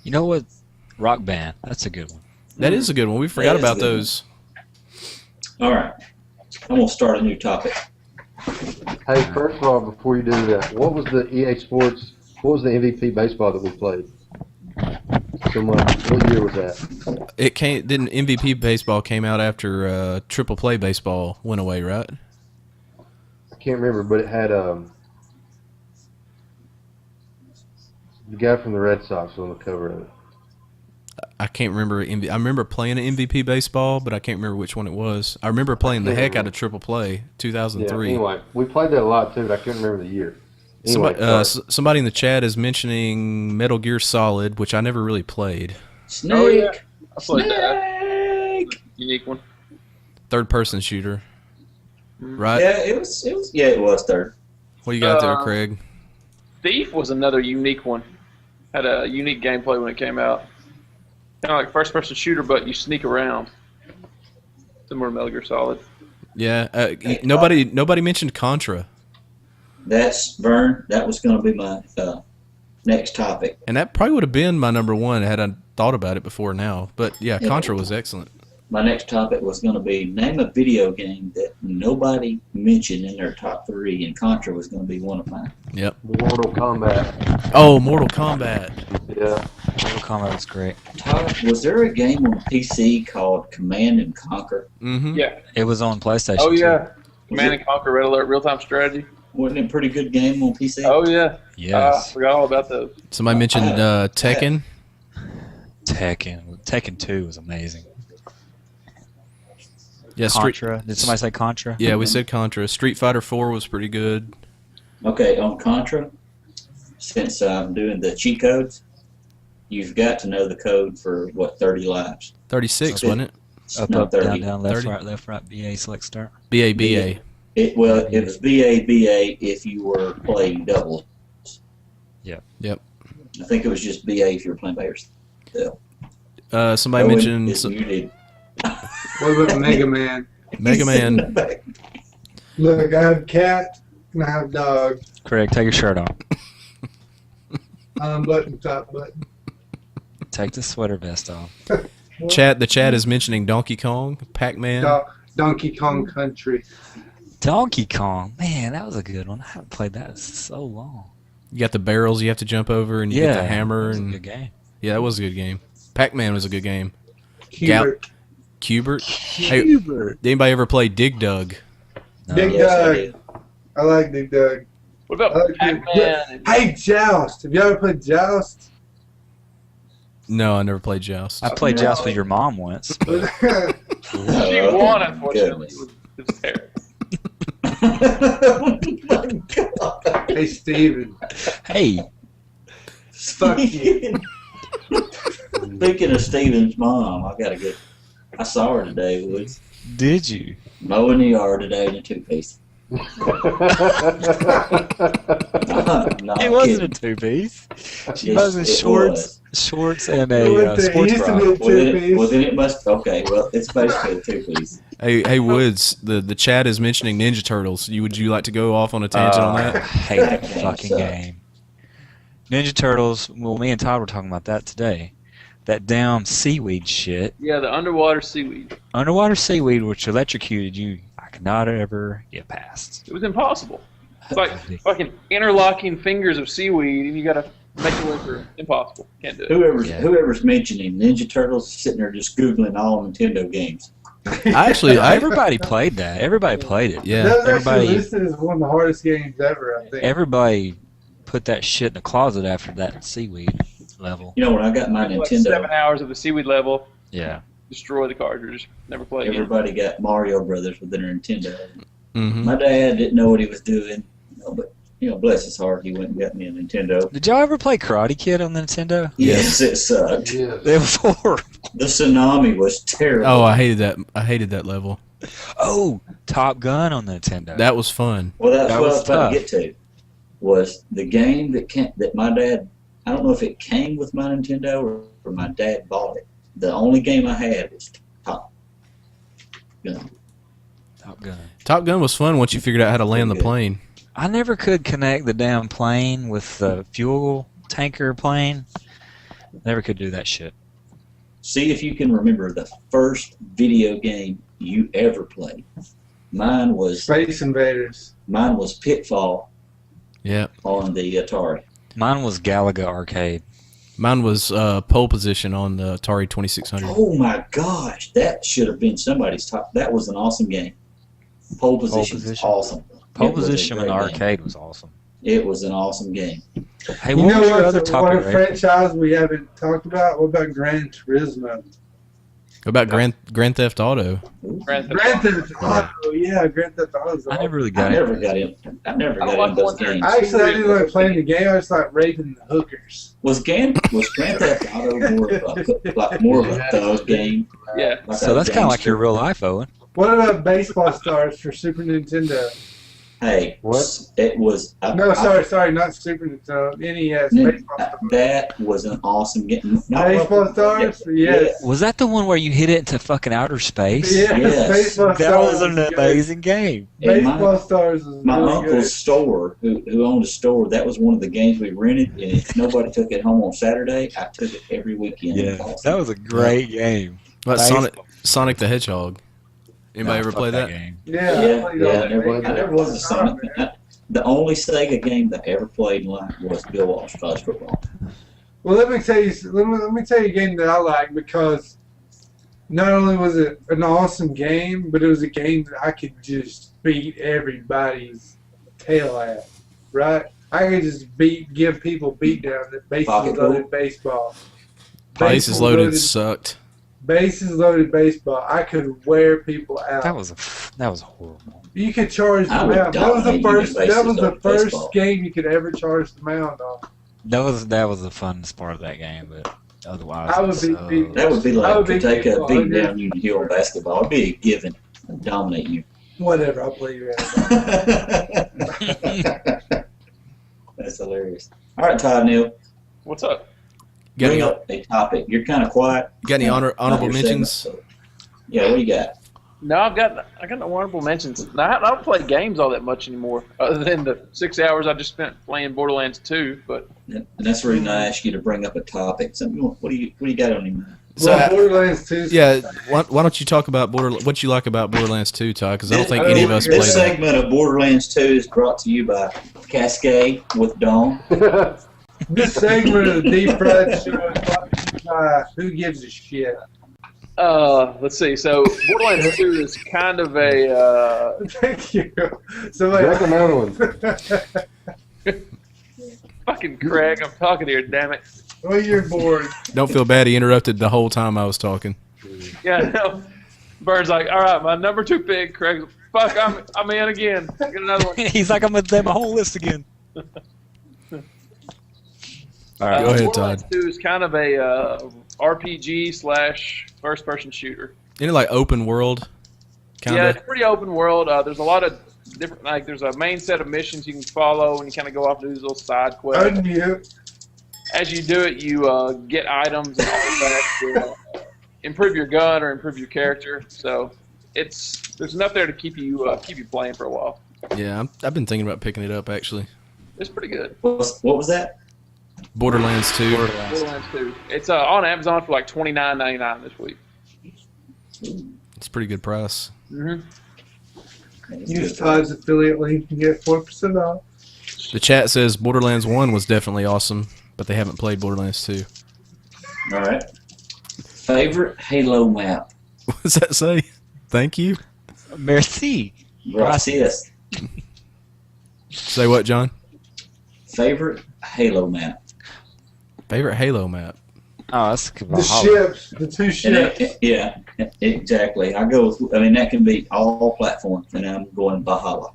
You know what? Rock Band. That's a good one. That is a good one. We forgot That is a about good those. All right. I'm going to start a new topic. Hey, first of all, before you do that, what was the EA Sports? What was the MVP baseball that we played? So much. What year was that? Didn't MVP baseball came out after Triple Play baseball went away, right? I can't remember, but it had the guy from the Red Sox on the cover of it. I can't remember. I remember playing an MVP baseball, but I can't remember which one it was. I remember playing the heck out of Triple Play 2003. Yeah, anyway, we played that a lot too, but I can't remember the year. Anyway, somebody in the chat is mentioning Metal Gear Solid, which I never really played. Snake. Oh, yeah. I played that. Unique one. Third-person shooter, right? Yeah, it was. Yeah, it was third. What you got there, Craig? Thief was another unique one. Had a unique gameplay when it came out. Kind of like first-person shooter, but you sneak around. Similar to Metal Gear Solid. Yeah. Nobody mentioned Contra, That's Vern. That was going to be my next topic. and that probably would have been my number one had I thought about it before now. But yeah, Contra was excellent. My next topic was going to be name a video game that nobody mentioned in their top three, and Contra was going to be one of mine. Yep. Mortal Kombat. Oh, Mortal Kombat. Yeah. Mortal Kombat was great. Todd, was there a game on PC called Command and Conquer? Mm-hmm. Yeah. It was on PlayStation. Oh, too. yeah. Command and Conquer Red Alert real-time strategy. Wasn't it a pretty good game on PC? Oh, yeah. Yes. Forgot all about those. Somebody mentioned Tekken. Tekken 2 was amazing. Yeah, Contra. Did somebody say Contra? Yeah, we said Contra. Street Fighter 4 was pretty good. Okay, on Contra, since I'm doing the cheat codes, you've got to know the code for, 30 lives? 36, wasn't it? Up, No, up, 30. down, down, left, 30. right, BA, select, start. BABA. It was BA if you were playing doubles. Yep. Yep. I think it was just BA if you were playing by yourself. Somebody Owen mentioned is muted. What about Mega Man? Mega Man. Look, I have cat and I have dog. Craig, take your shirt off. Unbutton, top button. Take the sweater vest off. The chat is mentioning Donkey Kong, Pac-Man. Donkey Kong Country. Donkey Kong. Man, that was a good one. I haven't played that in so long. You got the barrels you have to jump over, and you get the hammer. That was And a good game. yeah, that was a good game. Pac-Man was a good game. Hubert. Cubert. Hey, did anybody ever play Dig Dug? No. Big Yes, I Doug. did. I like Big Doug. What about I like Pac-Man? Hey, Joust. Have you ever played Joust? No, I never played Joust. I played No. Joust with your mom once. But She Oh, won, unfortunately. goodness. It was terrible. Oh my God. Hey, Steven. hey, Fuck you. Speaking of Steven's mom, I saw her today, Woods. did you? Mowing the yard today in a two-piece. No, It wasn't a two-piece. She was in It shorts and It a was the sports bra. Eastern two-piece. Then it must. Okay, well, it's basically a two-piece. Hey, Woods. The chat is mentioning Ninja Turtles. Would you like to go off on a tangent on I that? hate that That game fucking sucked. game. Ninja Turtles. Well, me and Todd were talking about that today. That damn seaweed shit. Yeah, the underwater seaweed. Underwater seaweed, which electrocuted you. I could not ever get past. It was impossible. It's like fucking interlocking fingers of seaweed, and you gotta make your way through. Impossible. Can't do it. Whoever's mentioning Ninja Turtles is sitting there just googling all Nintendo games. Everybody played that. Everybody played it. Yeah. That was Everybody- actually listed as one of the hardest games ever, I think. Everybody put that shit in the closet after that seaweed level. You know, when I got my Like Nintendo, 7 hours of the seaweed level, Yeah. destroy the cartridge. Never play again. everybody got Mario Brothers with their Nintendo. Mm-hmm. My dad didn't know what he was doing, but bless his heart, he went and got me a Nintendo. Did y'all ever play Karate Kid on the Nintendo? Yes, it sucked. Yeah. It was horrible. The tsunami was terrible. Oh, I hated that. I hated that level. Oh, Top Gun on the Nintendo. That was fun. Well, that's That what I was was about tough. to get to. Was the game that my dad, I don't know if it came with my Nintendo or my dad bought it. The only game I had was Top Gun. Top Gun. Top Gun was fun once you figured out how to land the plane. I never could connect the damn plane with the fuel tanker plane. Never could do that shit. See if you can remember the first video game you ever played. Mine was Space Invaders. Pitfall Yeah. on the Atari. Mine was Galaga Arcade. Mine was pole position on the Atari 2600. Oh my gosh, that should have been somebody's top. That was an awesome game. Pole position was Position. awesome. Pole It was a position in the great game. arcade was awesome. It was an awesome game. Hey, You what know was your what's other one topic, Ray? franchise we haven't talked about? What about Gran Turismo? What about Grand Theft Auto? Grand Grand Theft Auto, yeah, Grand Theft Auto. I never really I got never it. got in. I never I got like in those one there. games. Actually, I didn't like playing the game. I just like raping the hookers. Was Grand Theft Auto more of a thug game? Yeah. Like So a that's kind of like gangster? your real life, Owen. What about Baseball Stars for Super Nintendo? Hey, What? It was. No, sorry, not Super Nintendo. NES. Baseball Stars. That was an awesome game. Baseball Stars? Yes. Was that the one where you hit it into fucking outer space? Yes, Yes. Baseball That Stars. was an is good. amazing game. And Baseball Stars is my really uncle's good. store, who owned a store, that was one of the games we rented. And if nobody took it home on Saturday, I took it every weekend. Yeah, It was awesome. that was a great game. What Nice. Sonic the Hedgehog? Anybody ever Fuck play that? game. Yeah, Yeah, I played yeah. all I that. never was a Sonic. The only Sega game that I ever played in life was Bill Walsh College Football. Well, let me tell you a game that I like because not only was it an awesome game, but it was a game that I could just beat everybody's tail at. Right? I could just give people beatdowns at bases Pocket loaded baseball. Bases loaded sucked. Bases loaded baseball. I could wear people out. That was horrible. You could charge I the would mound. That was the dominate you first. in That was the bases-loaded first baseball. game you could ever charge the mound on. That was the funnest part of that game, but otherwise, I would it was be- so- That would be I like would be Kentucky people beating under. down Union Hill in basketball. It'd be a given. I'd dominate you. Whatever. I'll play your ass. That's hilarious. All right, Todd Neal. What's up? Got Bring any, up a topic. You're kind of quiet. got any Not honorable your mentions? segment, so- Yeah, what do you got? No, I got no honorable mentions. No, I don't play games all that much anymore, other than the 6 hours I just spent playing Borderlands 2. But And that's the reason I asked you to bring up a topic. Something. What do you got on your mind? So, Well, Borderlands 2. yeah, why don't you talk about what you like about Borderlands 2, Todd? Because I don't think I any of don't us think played This that. segment of Borderlands 2 is brought to you by Cascade with Dawn. This segment of the Deep Fried Show is brought to you by Who Gives a Shit. let's see. So Borderlands 2 is kind of a Thank you. So, Drink another one. fucking Craig. I'm talking here, damn it. well, you're bored. Don't feel bad. He interrupted the whole time I was talking. Yeah, no. Bird's like, all right, my number 2 pick. Craig, fuck, I'm in again. Get another one. He's like, I'm gonna do my whole list again. All right, Go ahead, Borderlands Todd. 2 is kind of a RPG / first-person shooter. Any like open world? Yeah, Kinda. it's pretty open world. There's a lot of different, like there's a main set of missions you can follow, and you kind of go off and do these little side quests. Unmute. As you do it, you get items and artifacts to improve your gun or improve your character. So there's enough there to keep you playing for a while. Yeah, I've been thinking about picking it up actually. It's pretty good. What was that? Borderlands 2. Borderlands 2. It's on Amazon for like $29.99 this week. It's a pretty good price. Mm-hmm. Use Todd's affiliate link and get 4% off. The chat says Borderlands 1 was definitely awesome, but they haven't played Borderlands 2. All right. Favorite Halo map? What does that say? Thank you. merci. Gracias. Say what, John? Favorite Halo map? Favorite Halo map? Oh, that's The ships, the 2 And ships. yeah, exactly. I go with, that can be all platforms, and I'm going Valhalla.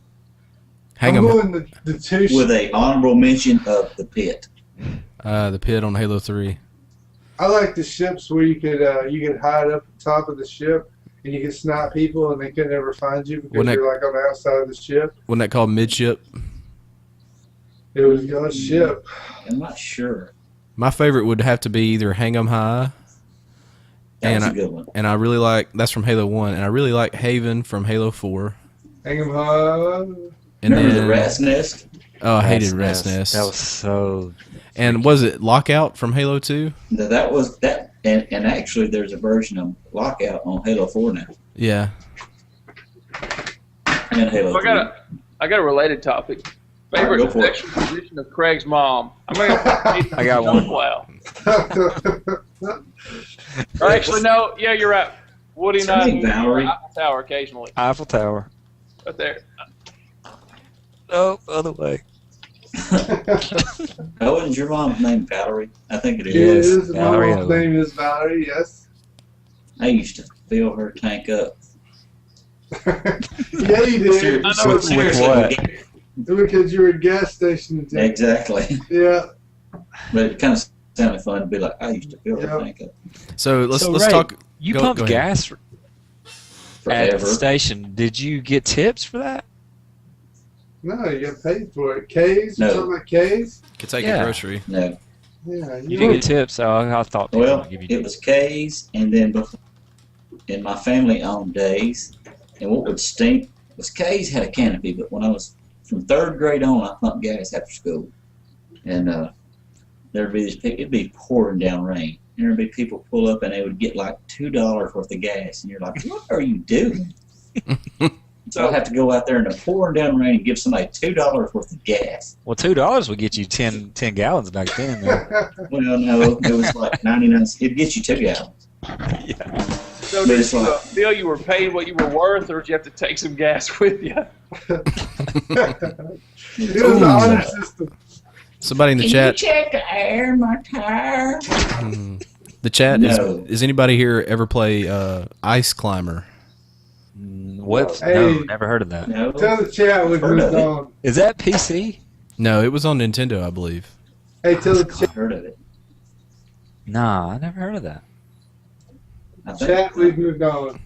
Hang I'm on. going the 2 With ships. a honorable mention of the pit. The pit on Halo 3. I like the ships where you could hide up the top of the ship and you could snipe people and they could never find you because Wouldn't you're like on the outside of the ship. Wasn't that called midship? It was your ship. I'm not sure. My favorite would have to be either Hang 'em High, That's And a good one. and I really like that's from Halo 1, and I really like Haven from Halo 4. Hang 'em high. And Remember the then rat's nest? oh, I hated Rat's Nest. That was so. And was it Lockout from Halo 2? That was that, and actually, there's a version of Lockout on Halo 4 now, Yeah. and Halo 3. I got a related topic. Favorite Go for it. sexual position of Craig's mom. I'm gonna go I got one. Wow. Or actually, no. Yeah, you're right. Woody and I Hey, Valerie. Eiffel Tower occasionally. Eiffel Tower. Right there. Oh, other way. Oh, and is your mom's name Valerie? I think it It is. is. My Valerie mom's Owen. name is Valerie. Yes. I used to fill her tank up. Yeah, you did. I know it's With what? Because you were a gas station attendant. Exactly. Yeah. But it kind of sounded fun to be like, I used to fill her Yeah. tank up So let's Ray, talk. You go pumped ahead. gas at forever. the station. Did you get tips for that? No, you got paid for it. K's? No. You talking about K's? Kentucky Yeah. Grocery. No. Yeah. You didn't get tips, so I thought people Well, would give you it was K's, and then before, in my family owned days, and what would stink was K's had a canopy, but when I was from third grade on, I pumped gas after school. And there'd be it'd be pouring down rain. And there'd be people pull up and they would get like $2 worth of gas. And you're like, what are you doing? So I have to go out there in the pouring down rain and give somebody $2 worth of gas. Well, $2 would get you 10 gallons back then. Man. Well, no, it was like 99. It'd get you 2 gallons. So But did it's you like- feel you were paid what you were worth, or did you have to take some gas with you? It was an honor system. Somebody in the chat. check the air in my tire? The chat No. is anybody here ever play Ice Climber? What? Hey. No, never heard of that. No. Tell the chat we've Heard of moved it. on. Is that PC? No, it was on Nintendo, I believe. Hey, tell the I've heard of it. Nah, I never heard of that. I think. chat we've moved on.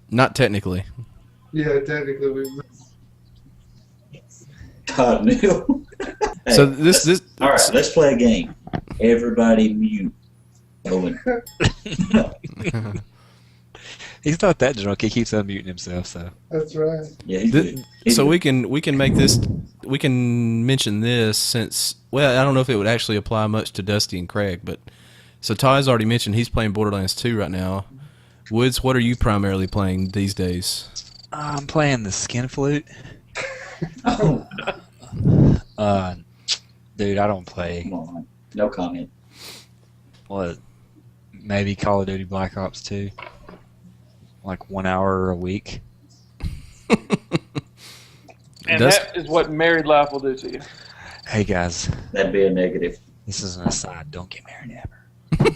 Not technically. Yeah, technically we've moved God knew. Hey, So this all right, let's play a game. Everybody mute. Owen. He's not that drunk. He keeps unmuting himself. So That's right. Yeah, he's Th- good. He's so good. we can make this, we can mention this since, well, I don't know if it would actually apply much to Dusty and Craig, but so Ty's already mentioned he's playing Borderlands 2 right now. Woods, what are you primarily playing these days? I'm playing the skin flute. Oh, Dude, I don't play. come on. No comment. What? Maybe Call of Duty Black Ops 2. Like 1 hour a week. And Does- that is what married life will do to you. Hey guys, That'd be a negative. this is an aside. Don't get married ever.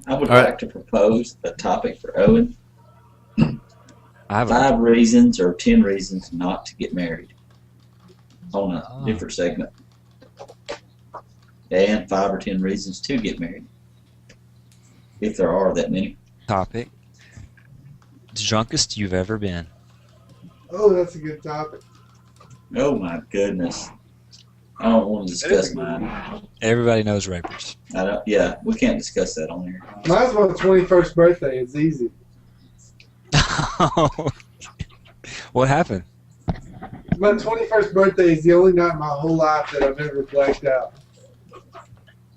I would All right. like to propose a topic for Owen. I have a 5 reasons or 10 reasons not to get married. On a Oh. different segment. And 5 or 10 reasons to get married. If there are that many. topic. Drunkest you've ever been. Oh, that's a good topic. Oh my goodness. I don't want to That is discuss mine. Everybody knows rapers. I don't, yeah, we can't discuss that on here. Mine's my 21st birthday. It's easy. What happened? My 21st birthday is the only night in my whole life that I've ever blacked out.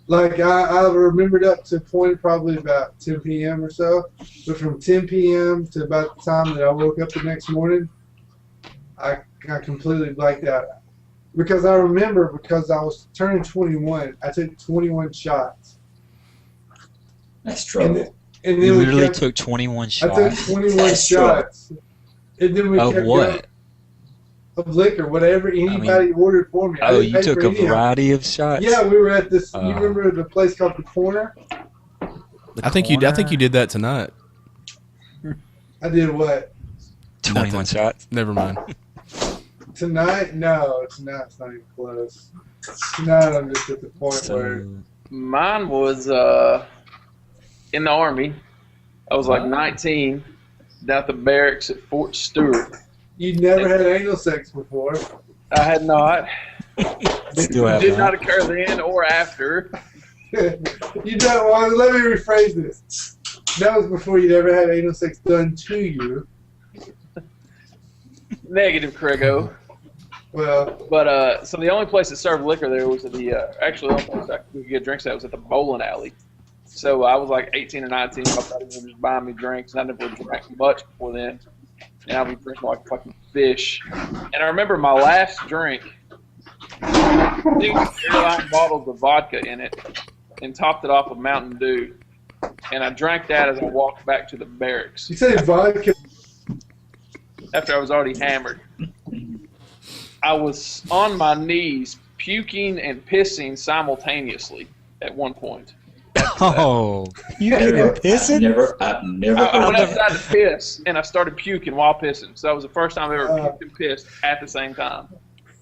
Like, I remembered up to a point probably about 10 p.m. or so. But from 10 p.m. to about the time that I woke up the next morning, I completely blacked out. Because I remember, because I was turning 21, I took 21 shots. That's And trouble. then, and then You we literally kept, took 21 I shots took 21 That's trouble. shots. And then we of kept what? going. Of liquor, whatever anybody ordered for me. I Oh, didn't you pay took for a any of it. variety of shots. Yeah, we were at this. You Oh. remember the place called the Corner? The I think you corner? did that tonight. I did what 21 Nothing. shots. Never mind. tonight? No, tonight's not even close. Tonight I'm just at the point where So, Mine was in the Army. I was like 19, down at the barracks at Fort Stewart. you'd never had anal sex before. I had not. still have Did not not. occur then or after. You don't want. Let me rephrase this. That was before you'd ever had anal sex done to you. Negative, Craigo. Well, But so the only place that served liquor there was at the actually the only place we could get drinks at was at the bowling alley. So I was like 18 or 19. My buddies were just buying me drinks, and I never drank much before then. And I'd be drinking like fucking fish. And I remember my last drink, airline bottles of vodka in it, and topped it off with Mountain Dew. And I drank that as I walked back to the barracks you said vodka. after I was already hammered. I was on my knees, puking and pissing simultaneously at one point. Oh, you been pissing? I've never I heard went that. outside to piss, and I started puking while pissing. So that was the first time I ever puked and pissed at the same time.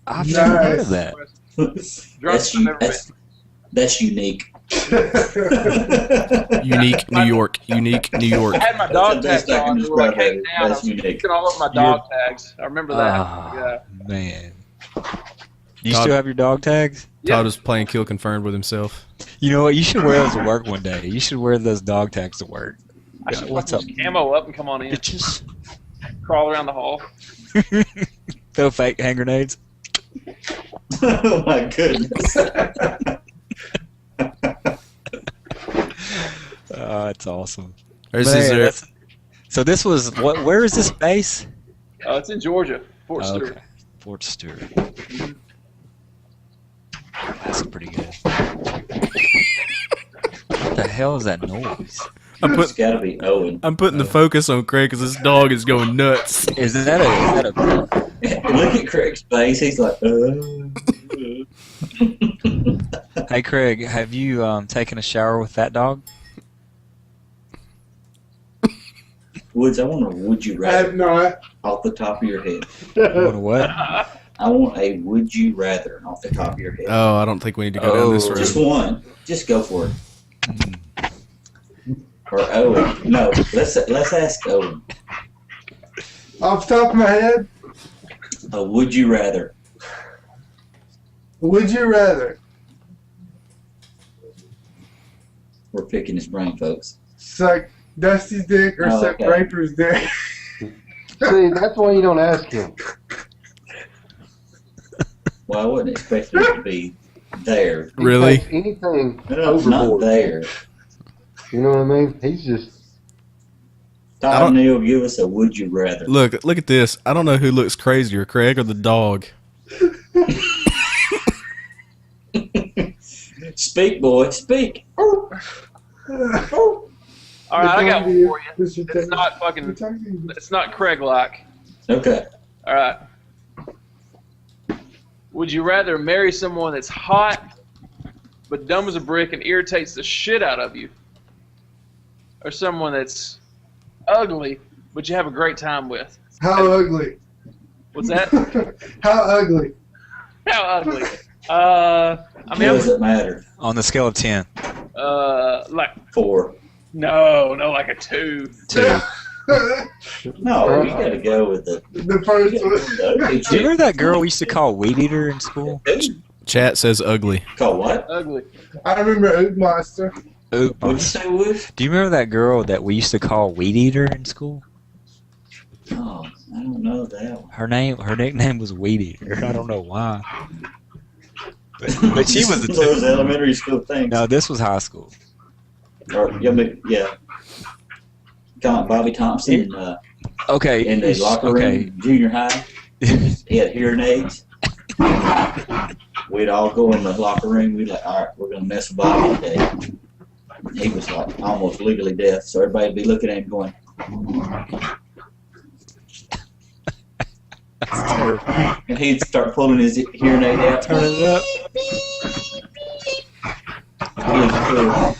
I've never heard of Nice. that. Drunkest I've ever been. That's unique. Unique New York. Unique New York. I had my dog That's tags the best I can on. They were like describe hanging it. down. I That's was unique. puking all over my dog tags. I remember that. Ah, Yeah. man. You Todd- still have your dog tags? Yeah. Todd was playing Kill Confirmed with himself. You know what? You should wear those to work one day. You should wear those dog tags to work. I should What's up, fucking camo up and come on in. bitches? Crawl around the hall. Throw fake hand grenades. Oh my goodness. Oh, that's awesome. Or is Man, there, that's- So this was what? Where is this base? It's in Georgia, Fort Oh, Stewart. okay. Fort Stewart. That's pretty good. What the hell is that noise? It's got to be Owen. I'm putting the focus on Craig because this dog is going nuts. Is that a Look at Craig's face. He's like, Hey Craig, have you taken a shower with that dog? Woods, I want a would you I have rather not. off the top of your head. You want a what? I want a would you rather off the top of your head. Oh, I don't think we need to go down this Oh. road. Just one. Just go for it. Or Owen. No, let's ask Owen. Off the top of my head, A would you rather. would you rather We're picking his brain, folks. suck Dusty's dick or Oh, suck okay. Raper's dick? See, that's why you don't ask him. Well, I wasn't expecting it to be there. He Really? takes anything No, it's not overboard. there. You know what I mean? He's just. I Todd don't- Neal, give us a would you rather. Look at this. I don't know who looks crazier, Craig or the dog. Speak, boy, speak. All right, I got one for you. It's not fucking. It's not Craig-like. Okay. All right. Would you rather marry someone that's hot, but dumb as a brick and irritates the shit out of you, or someone that's ugly, but you have a great time with? How ugly? What's that? How ugly? How ugly? I mean, Does it matter? On the scale of 10. like 4. no, like a 2. 2. No, you gotta go with the. The first You one. gotta go. Do you remember that girl we used to call Weed Eater in school? Chat says ugly. Call what? Ugly. I remember Oog Monster. Oop. What'd you say, Wood? Do you remember that girl that we used to call Weed Eater in school? Oh, I don't know that one. Her nickname was Weed Eater. I don't know why. But she was a those 2. elementary school things. No, this was high school. Or yeah. Kind of Bobby Thompson Okay. in the locker room, junior high. He had hearing aids. We'd all go in the locker room. We'd like, all right, we're gonna mess with Bobby today. He was like almost legally deaf, so everybody'd be looking at him going. And he'd start pulling his hearing aid out. Turn it up. He was cool.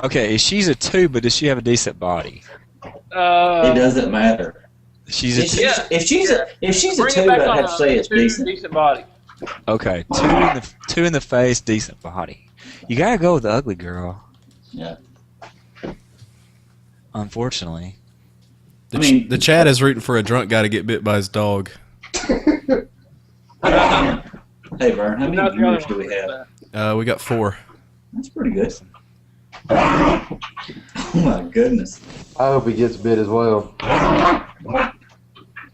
Okay, she's a 2, but does she have a decent body? It doesn't matter. She's a If 2. she's, Yeah. if she's a if she's a Bring two, it back I'd on have to say it's two decent. decent body. Okay, 2 in the face, decent body. You gotta go with the ugly girl. Yeah. Unfortunately. The chat is rooting for a drunk guy to get bit by his dog. Hey Vern, how many Not the only viewers do one we with have? that. We got 4. That's pretty good. Oh my goodness. I hope he gets bit as well.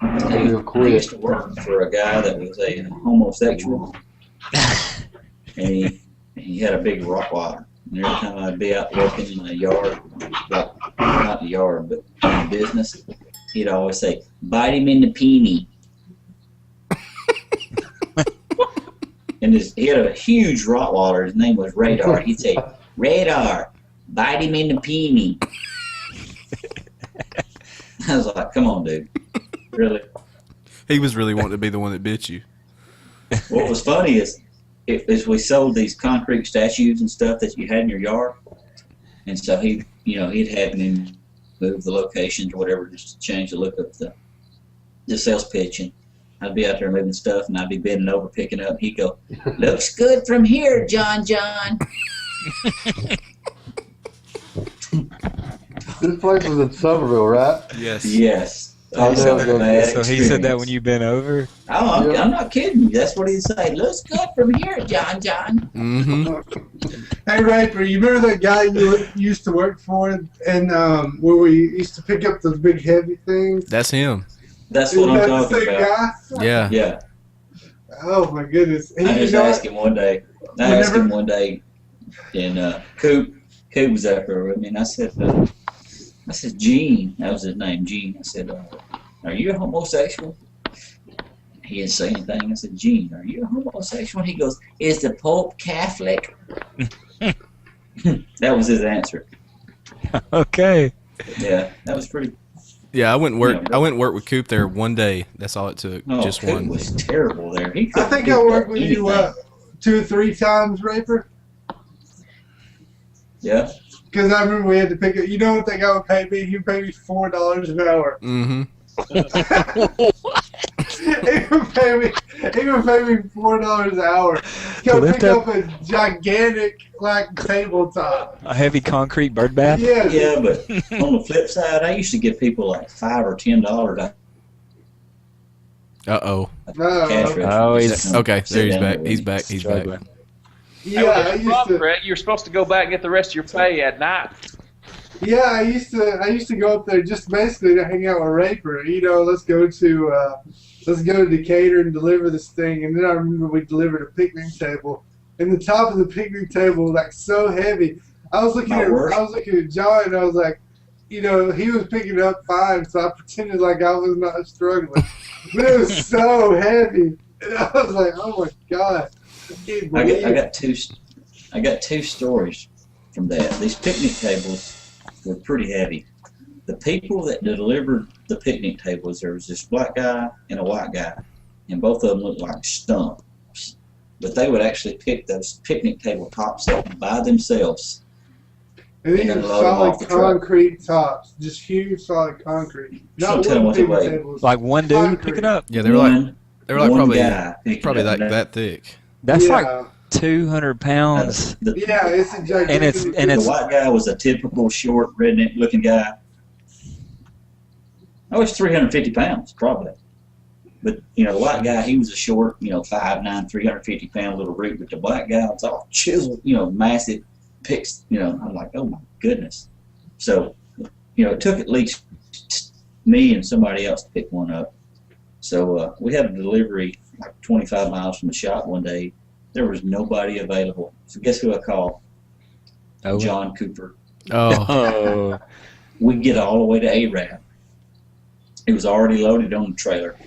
Hey, I used to work for a guy that was a homosexual, and he had a big Rottweiler. And every time I'd be out working in the yard, well, not the yard, but in the business, he'd always say, "Bite him in the peenie." And he had a huge Rottweiler. His name was Radar. He'd say, "Radar, bite him in the peenie." I was like, "Come on, dude, really?" He was really wanting to be the one that bit you. What was funny is we sold these concrete statues and stuff that you had in your yard, and so he'd have me move the locations or whatever just to change the look of the sales pitch, and I'd be out there moving stuff, and I'd be bending over picking up. He'd go, "Looks good from here, John." This place was in Somerville, right? Yes. Yes. I know, So he said that when you bent over? Oh, I'm not kidding you. That's what he'd say. "Looks good from here, John." Mm-hmm. Hey, Raper, you remember that guy you used to work for, and where we used to pick up those big heavy things? That's him. That's what I'm Is that talking the same about. guy? Yeah. Yeah. Oh my goodness! I just asked him one day. And Coop was out there with me, and I said, "Gene," that was his name, Gene. I said, "Are you a homosexual?" He didn't say anything. I said, "Gene, are you a homosexual?" He goes, "Is the Pope Catholic?" That was his answer. Okay. Yeah, that was pretty. Yeah, I went and work with Coop there one day. That's all it took. Oh, Just Coop one. was terrible there. He I think I worked with you 2 or 3 times, Raper. Yeah. Because I remember we had to pick up. You know what that guy would pay me? He would pay me $4 an hour. Mm-hmm. He would pay me $4 an hour. Go lift pick up- up a gigantic tabletop. A heavy concrete bird bath? Yeah. Yeah, but on the flip side, I used to give people like $5 or $10. Uh-oh. Cash register. Oh, he's- Okay, there he's Sit down back. with He's me. back. He's back. Struggling. Yeah, Hey, I well, used Bob, to. Brett, you're supposed to go back and get the rest of your pay at night. Yeah, I used to go up there just basically to hang out with Raper. You know, let's go to Decatur and deliver this thing. And then I remember we delivered a picnic table, and the top of the picnic table was like so heavy. I was looking at John, and I was like, you know, he was picking it up fine, so I pretended like I was not struggling, but it was so heavy, and I was like, oh my god. I got two stories from that. These picnic tables were pretty heavy. The people that delivered the picnic tables, there was this black guy and a white guy, and both of them looked like stumps. But they would actually pick those picnic table tops up by themselves. And these And are then load them off solid the truck. concrete tops, just huge solid concrete. So Not tell 'em wooden what they picnic weigh. tables. Like one dude Concrete. pick it up? Yeah, they were like One probably guy picking probably it up. like that thick. That's yeah. like 200 pounds. Yeah, it's a gigantic. And The it's white guy was a typical short, redneck-looking guy. I was 350 pounds, probably. But, you know, the white guy, he was a short, 5'9", 350-pound little root. But the black guy was all chiseled, massive picks. I'm like, oh, my goodness. So, it took at least me and somebody else to pick one up. So we had a delivery like 25 miles from the shop one day. There was nobody available. So guess who I called? Oh. John Cooper. Oh, Oh. We get all the way to Arab. It was already loaded on the trailer.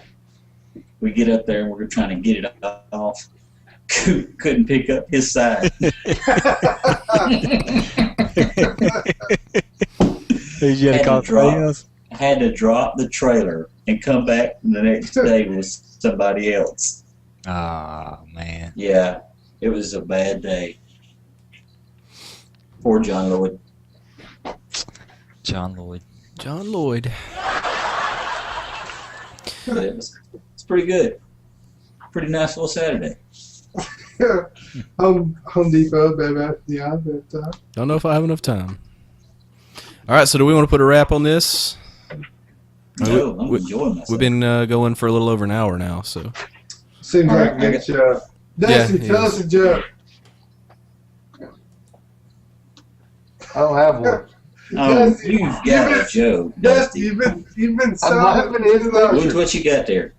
We get up there and we're trying to get it off. Couldn't pick up his side. Did you have to call somebody else? Had to drop the trailer and come back the next day with somebody else. Oh, man. Yeah, it was a bad day. Poor John Lloyd. John Lloyd. John Lloyd. But it's pretty good. Pretty nice little Saturday. Home Depot, baby. Yeah, but Don't know if I have enough time. All right, so do we want to put a wrap on this? No, I'm enjoying myself. We've been going for a little over an hour now, so seems like a I good got- joke. Dusty, Yeah, tell yeah. us a joke. I don't have one. Oh, Dusty, you've got a joke, Dusty, Dusty. you've been I'm not solid. having any of those. Look what you got there.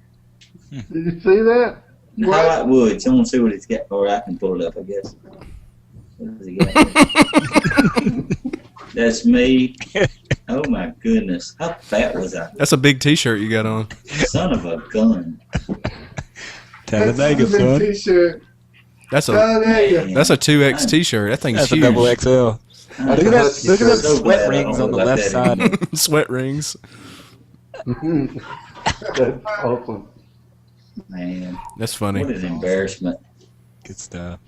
Did you see that? Highlight Woods. I want to see what he's got. Or I can pull it up, I guess. What has he got? That's me. Oh my goodness. How fat was I? That's a big T-shirt you got on. Son of a gun. Talladega, That's a son. T-shirt. That's a Talladega. that's a 2X T-shirt. That thing's That's a huge. double XL. Look at that! Look at them So sweat glad I rings don't on the know about left that side. Sweat rings. That's awesome. Man, That's funny. what an embarrassment. Good stuff.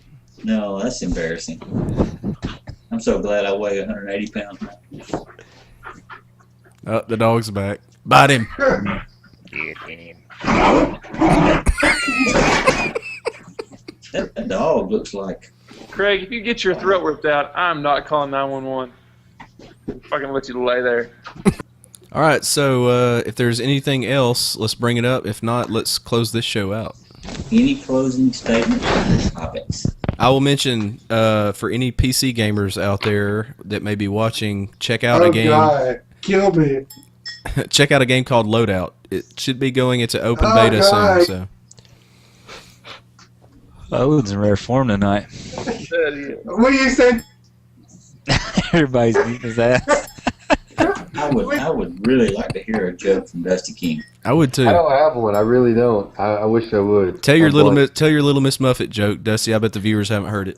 No, that's embarrassing. I'm so glad I weigh 180 pounds now. Oh, the dog's back. Bite him. That dog looks like. Craig, if you get your throat ripped out, I'm not calling 911. I'm fucking let you lay there. All right, so if there's anything else, let's bring it up. If not, let's close this show out. Any closing statements on the topics? I will mention for any PC gamers out there that may be watching, check out Oh, a game. God. Kill me. Check out a game called Loadout. It should be going into open Oh, beta God. soon. So Owen's in rare form tonight. What do you say? Everybody's beating his ass. I would really like to hear a joke from Dusty King. I would too. I don't have one. I really don't. I wish I would. Tell your I'm little blank. Miss, tell your little Miss Muffet joke, Dusty. I bet the viewers haven't heard it.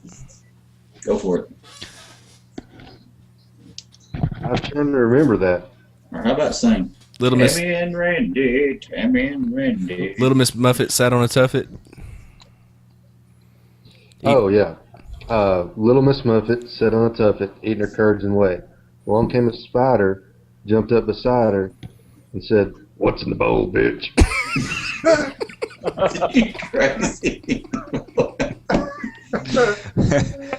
Go for it. I'm trying to remember that. Or how about sing? Little Miss Tammy and Randy. Little Miss Muffet sat on a tuffet. Oh yeah. Little Miss Muffet sat on a tuffet, eating her curds and whey. Along came a spider, jumped up beside her, and said, "What's in the bowl, bitch?" You crazy.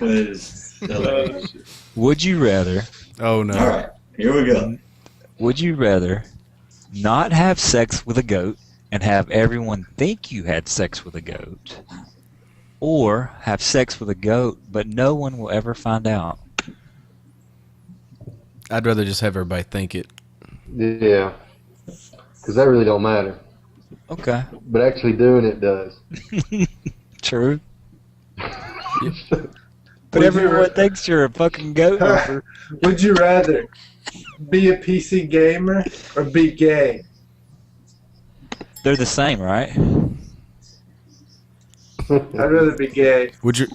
Was hilarious. Would you rather? Oh no. All right, here we go. Would you rather not have sex with a goat and have everyone think you had sex with a goat, or have sex with a goat but no one will ever find out? I'd rather just have everybody think it. Yeah. Because that really don't matter. Okay. But actually doing it does. True. Would But you everyone ra- thinks you're a fucking goat hunter. Would you rather be a PC gamer or be gay? They're the same, right? I'd rather be gay. Would you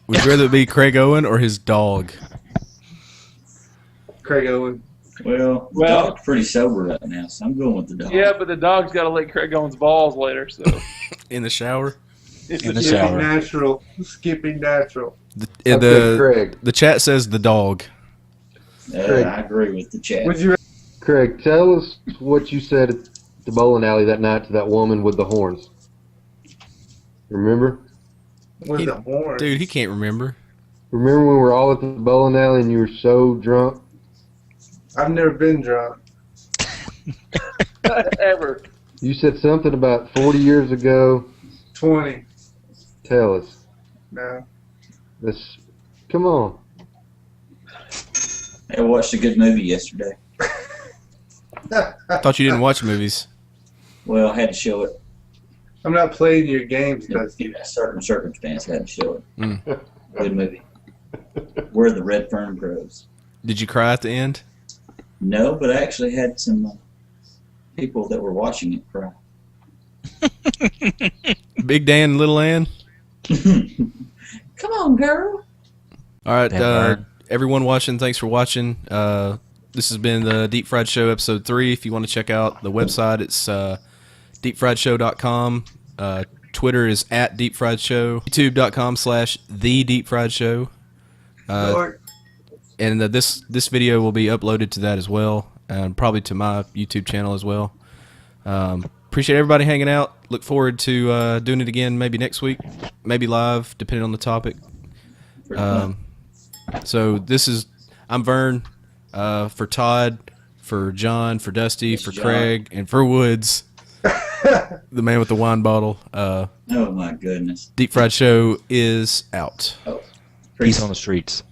rather be Craig Owen or his dog? Craig Owen. Well, the Well- dog's pretty sober right now, so I'm going with the dog. Yeah, but the dog's got to lick Craig Owen's balls later, so. In the shower? It's In the Skipping shower. natural. Skipping natural. Okay, Craig. The chat says the dog. Craig. I agree with the chat. Would you Craig, tell us what you said at the bowling alley that night to that woman with the horns. Remember? with the horn? Dude, he can't remember. Remember when we were all at the bowling alley and you were so drunk? I've never been drunk. Ever. You said something about 40 years ago. 20. Tell us. No. This. Come on. I watched a good movie yesterday. I thought you didn't watch movies. Well, I had to show it. I'm not playing your games, In Dusty. a certain circumstance, I had to show it. Mm. Good movie. Where the Red Fern Grows. Did you cry at the end? No, but I actually had some people that were watching it cry. Big Dan and Little Ann? Come on, girl. All right, Damn bird. everyone watching, thanks for watching. This has been the Deep Fried Show episode 3. If you want to check out the website, it's deepfriedshow.com. Twitter is at Deep Fried Show. YouTube.com/The Deep Fried Show. And this video will be uploaded to that as well, and probably to my YouTube channel as well. Appreciate everybody hanging out. Look forward to doing it again maybe next week, maybe live, depending on the topic. So I'm Vern, for Todd, for John, for Dusty, Yes, for John. Craig, and for Woods, the man with the wine bottle. Oh, my goodness. Deep Fried Show is out. Oh, Peace on the streets.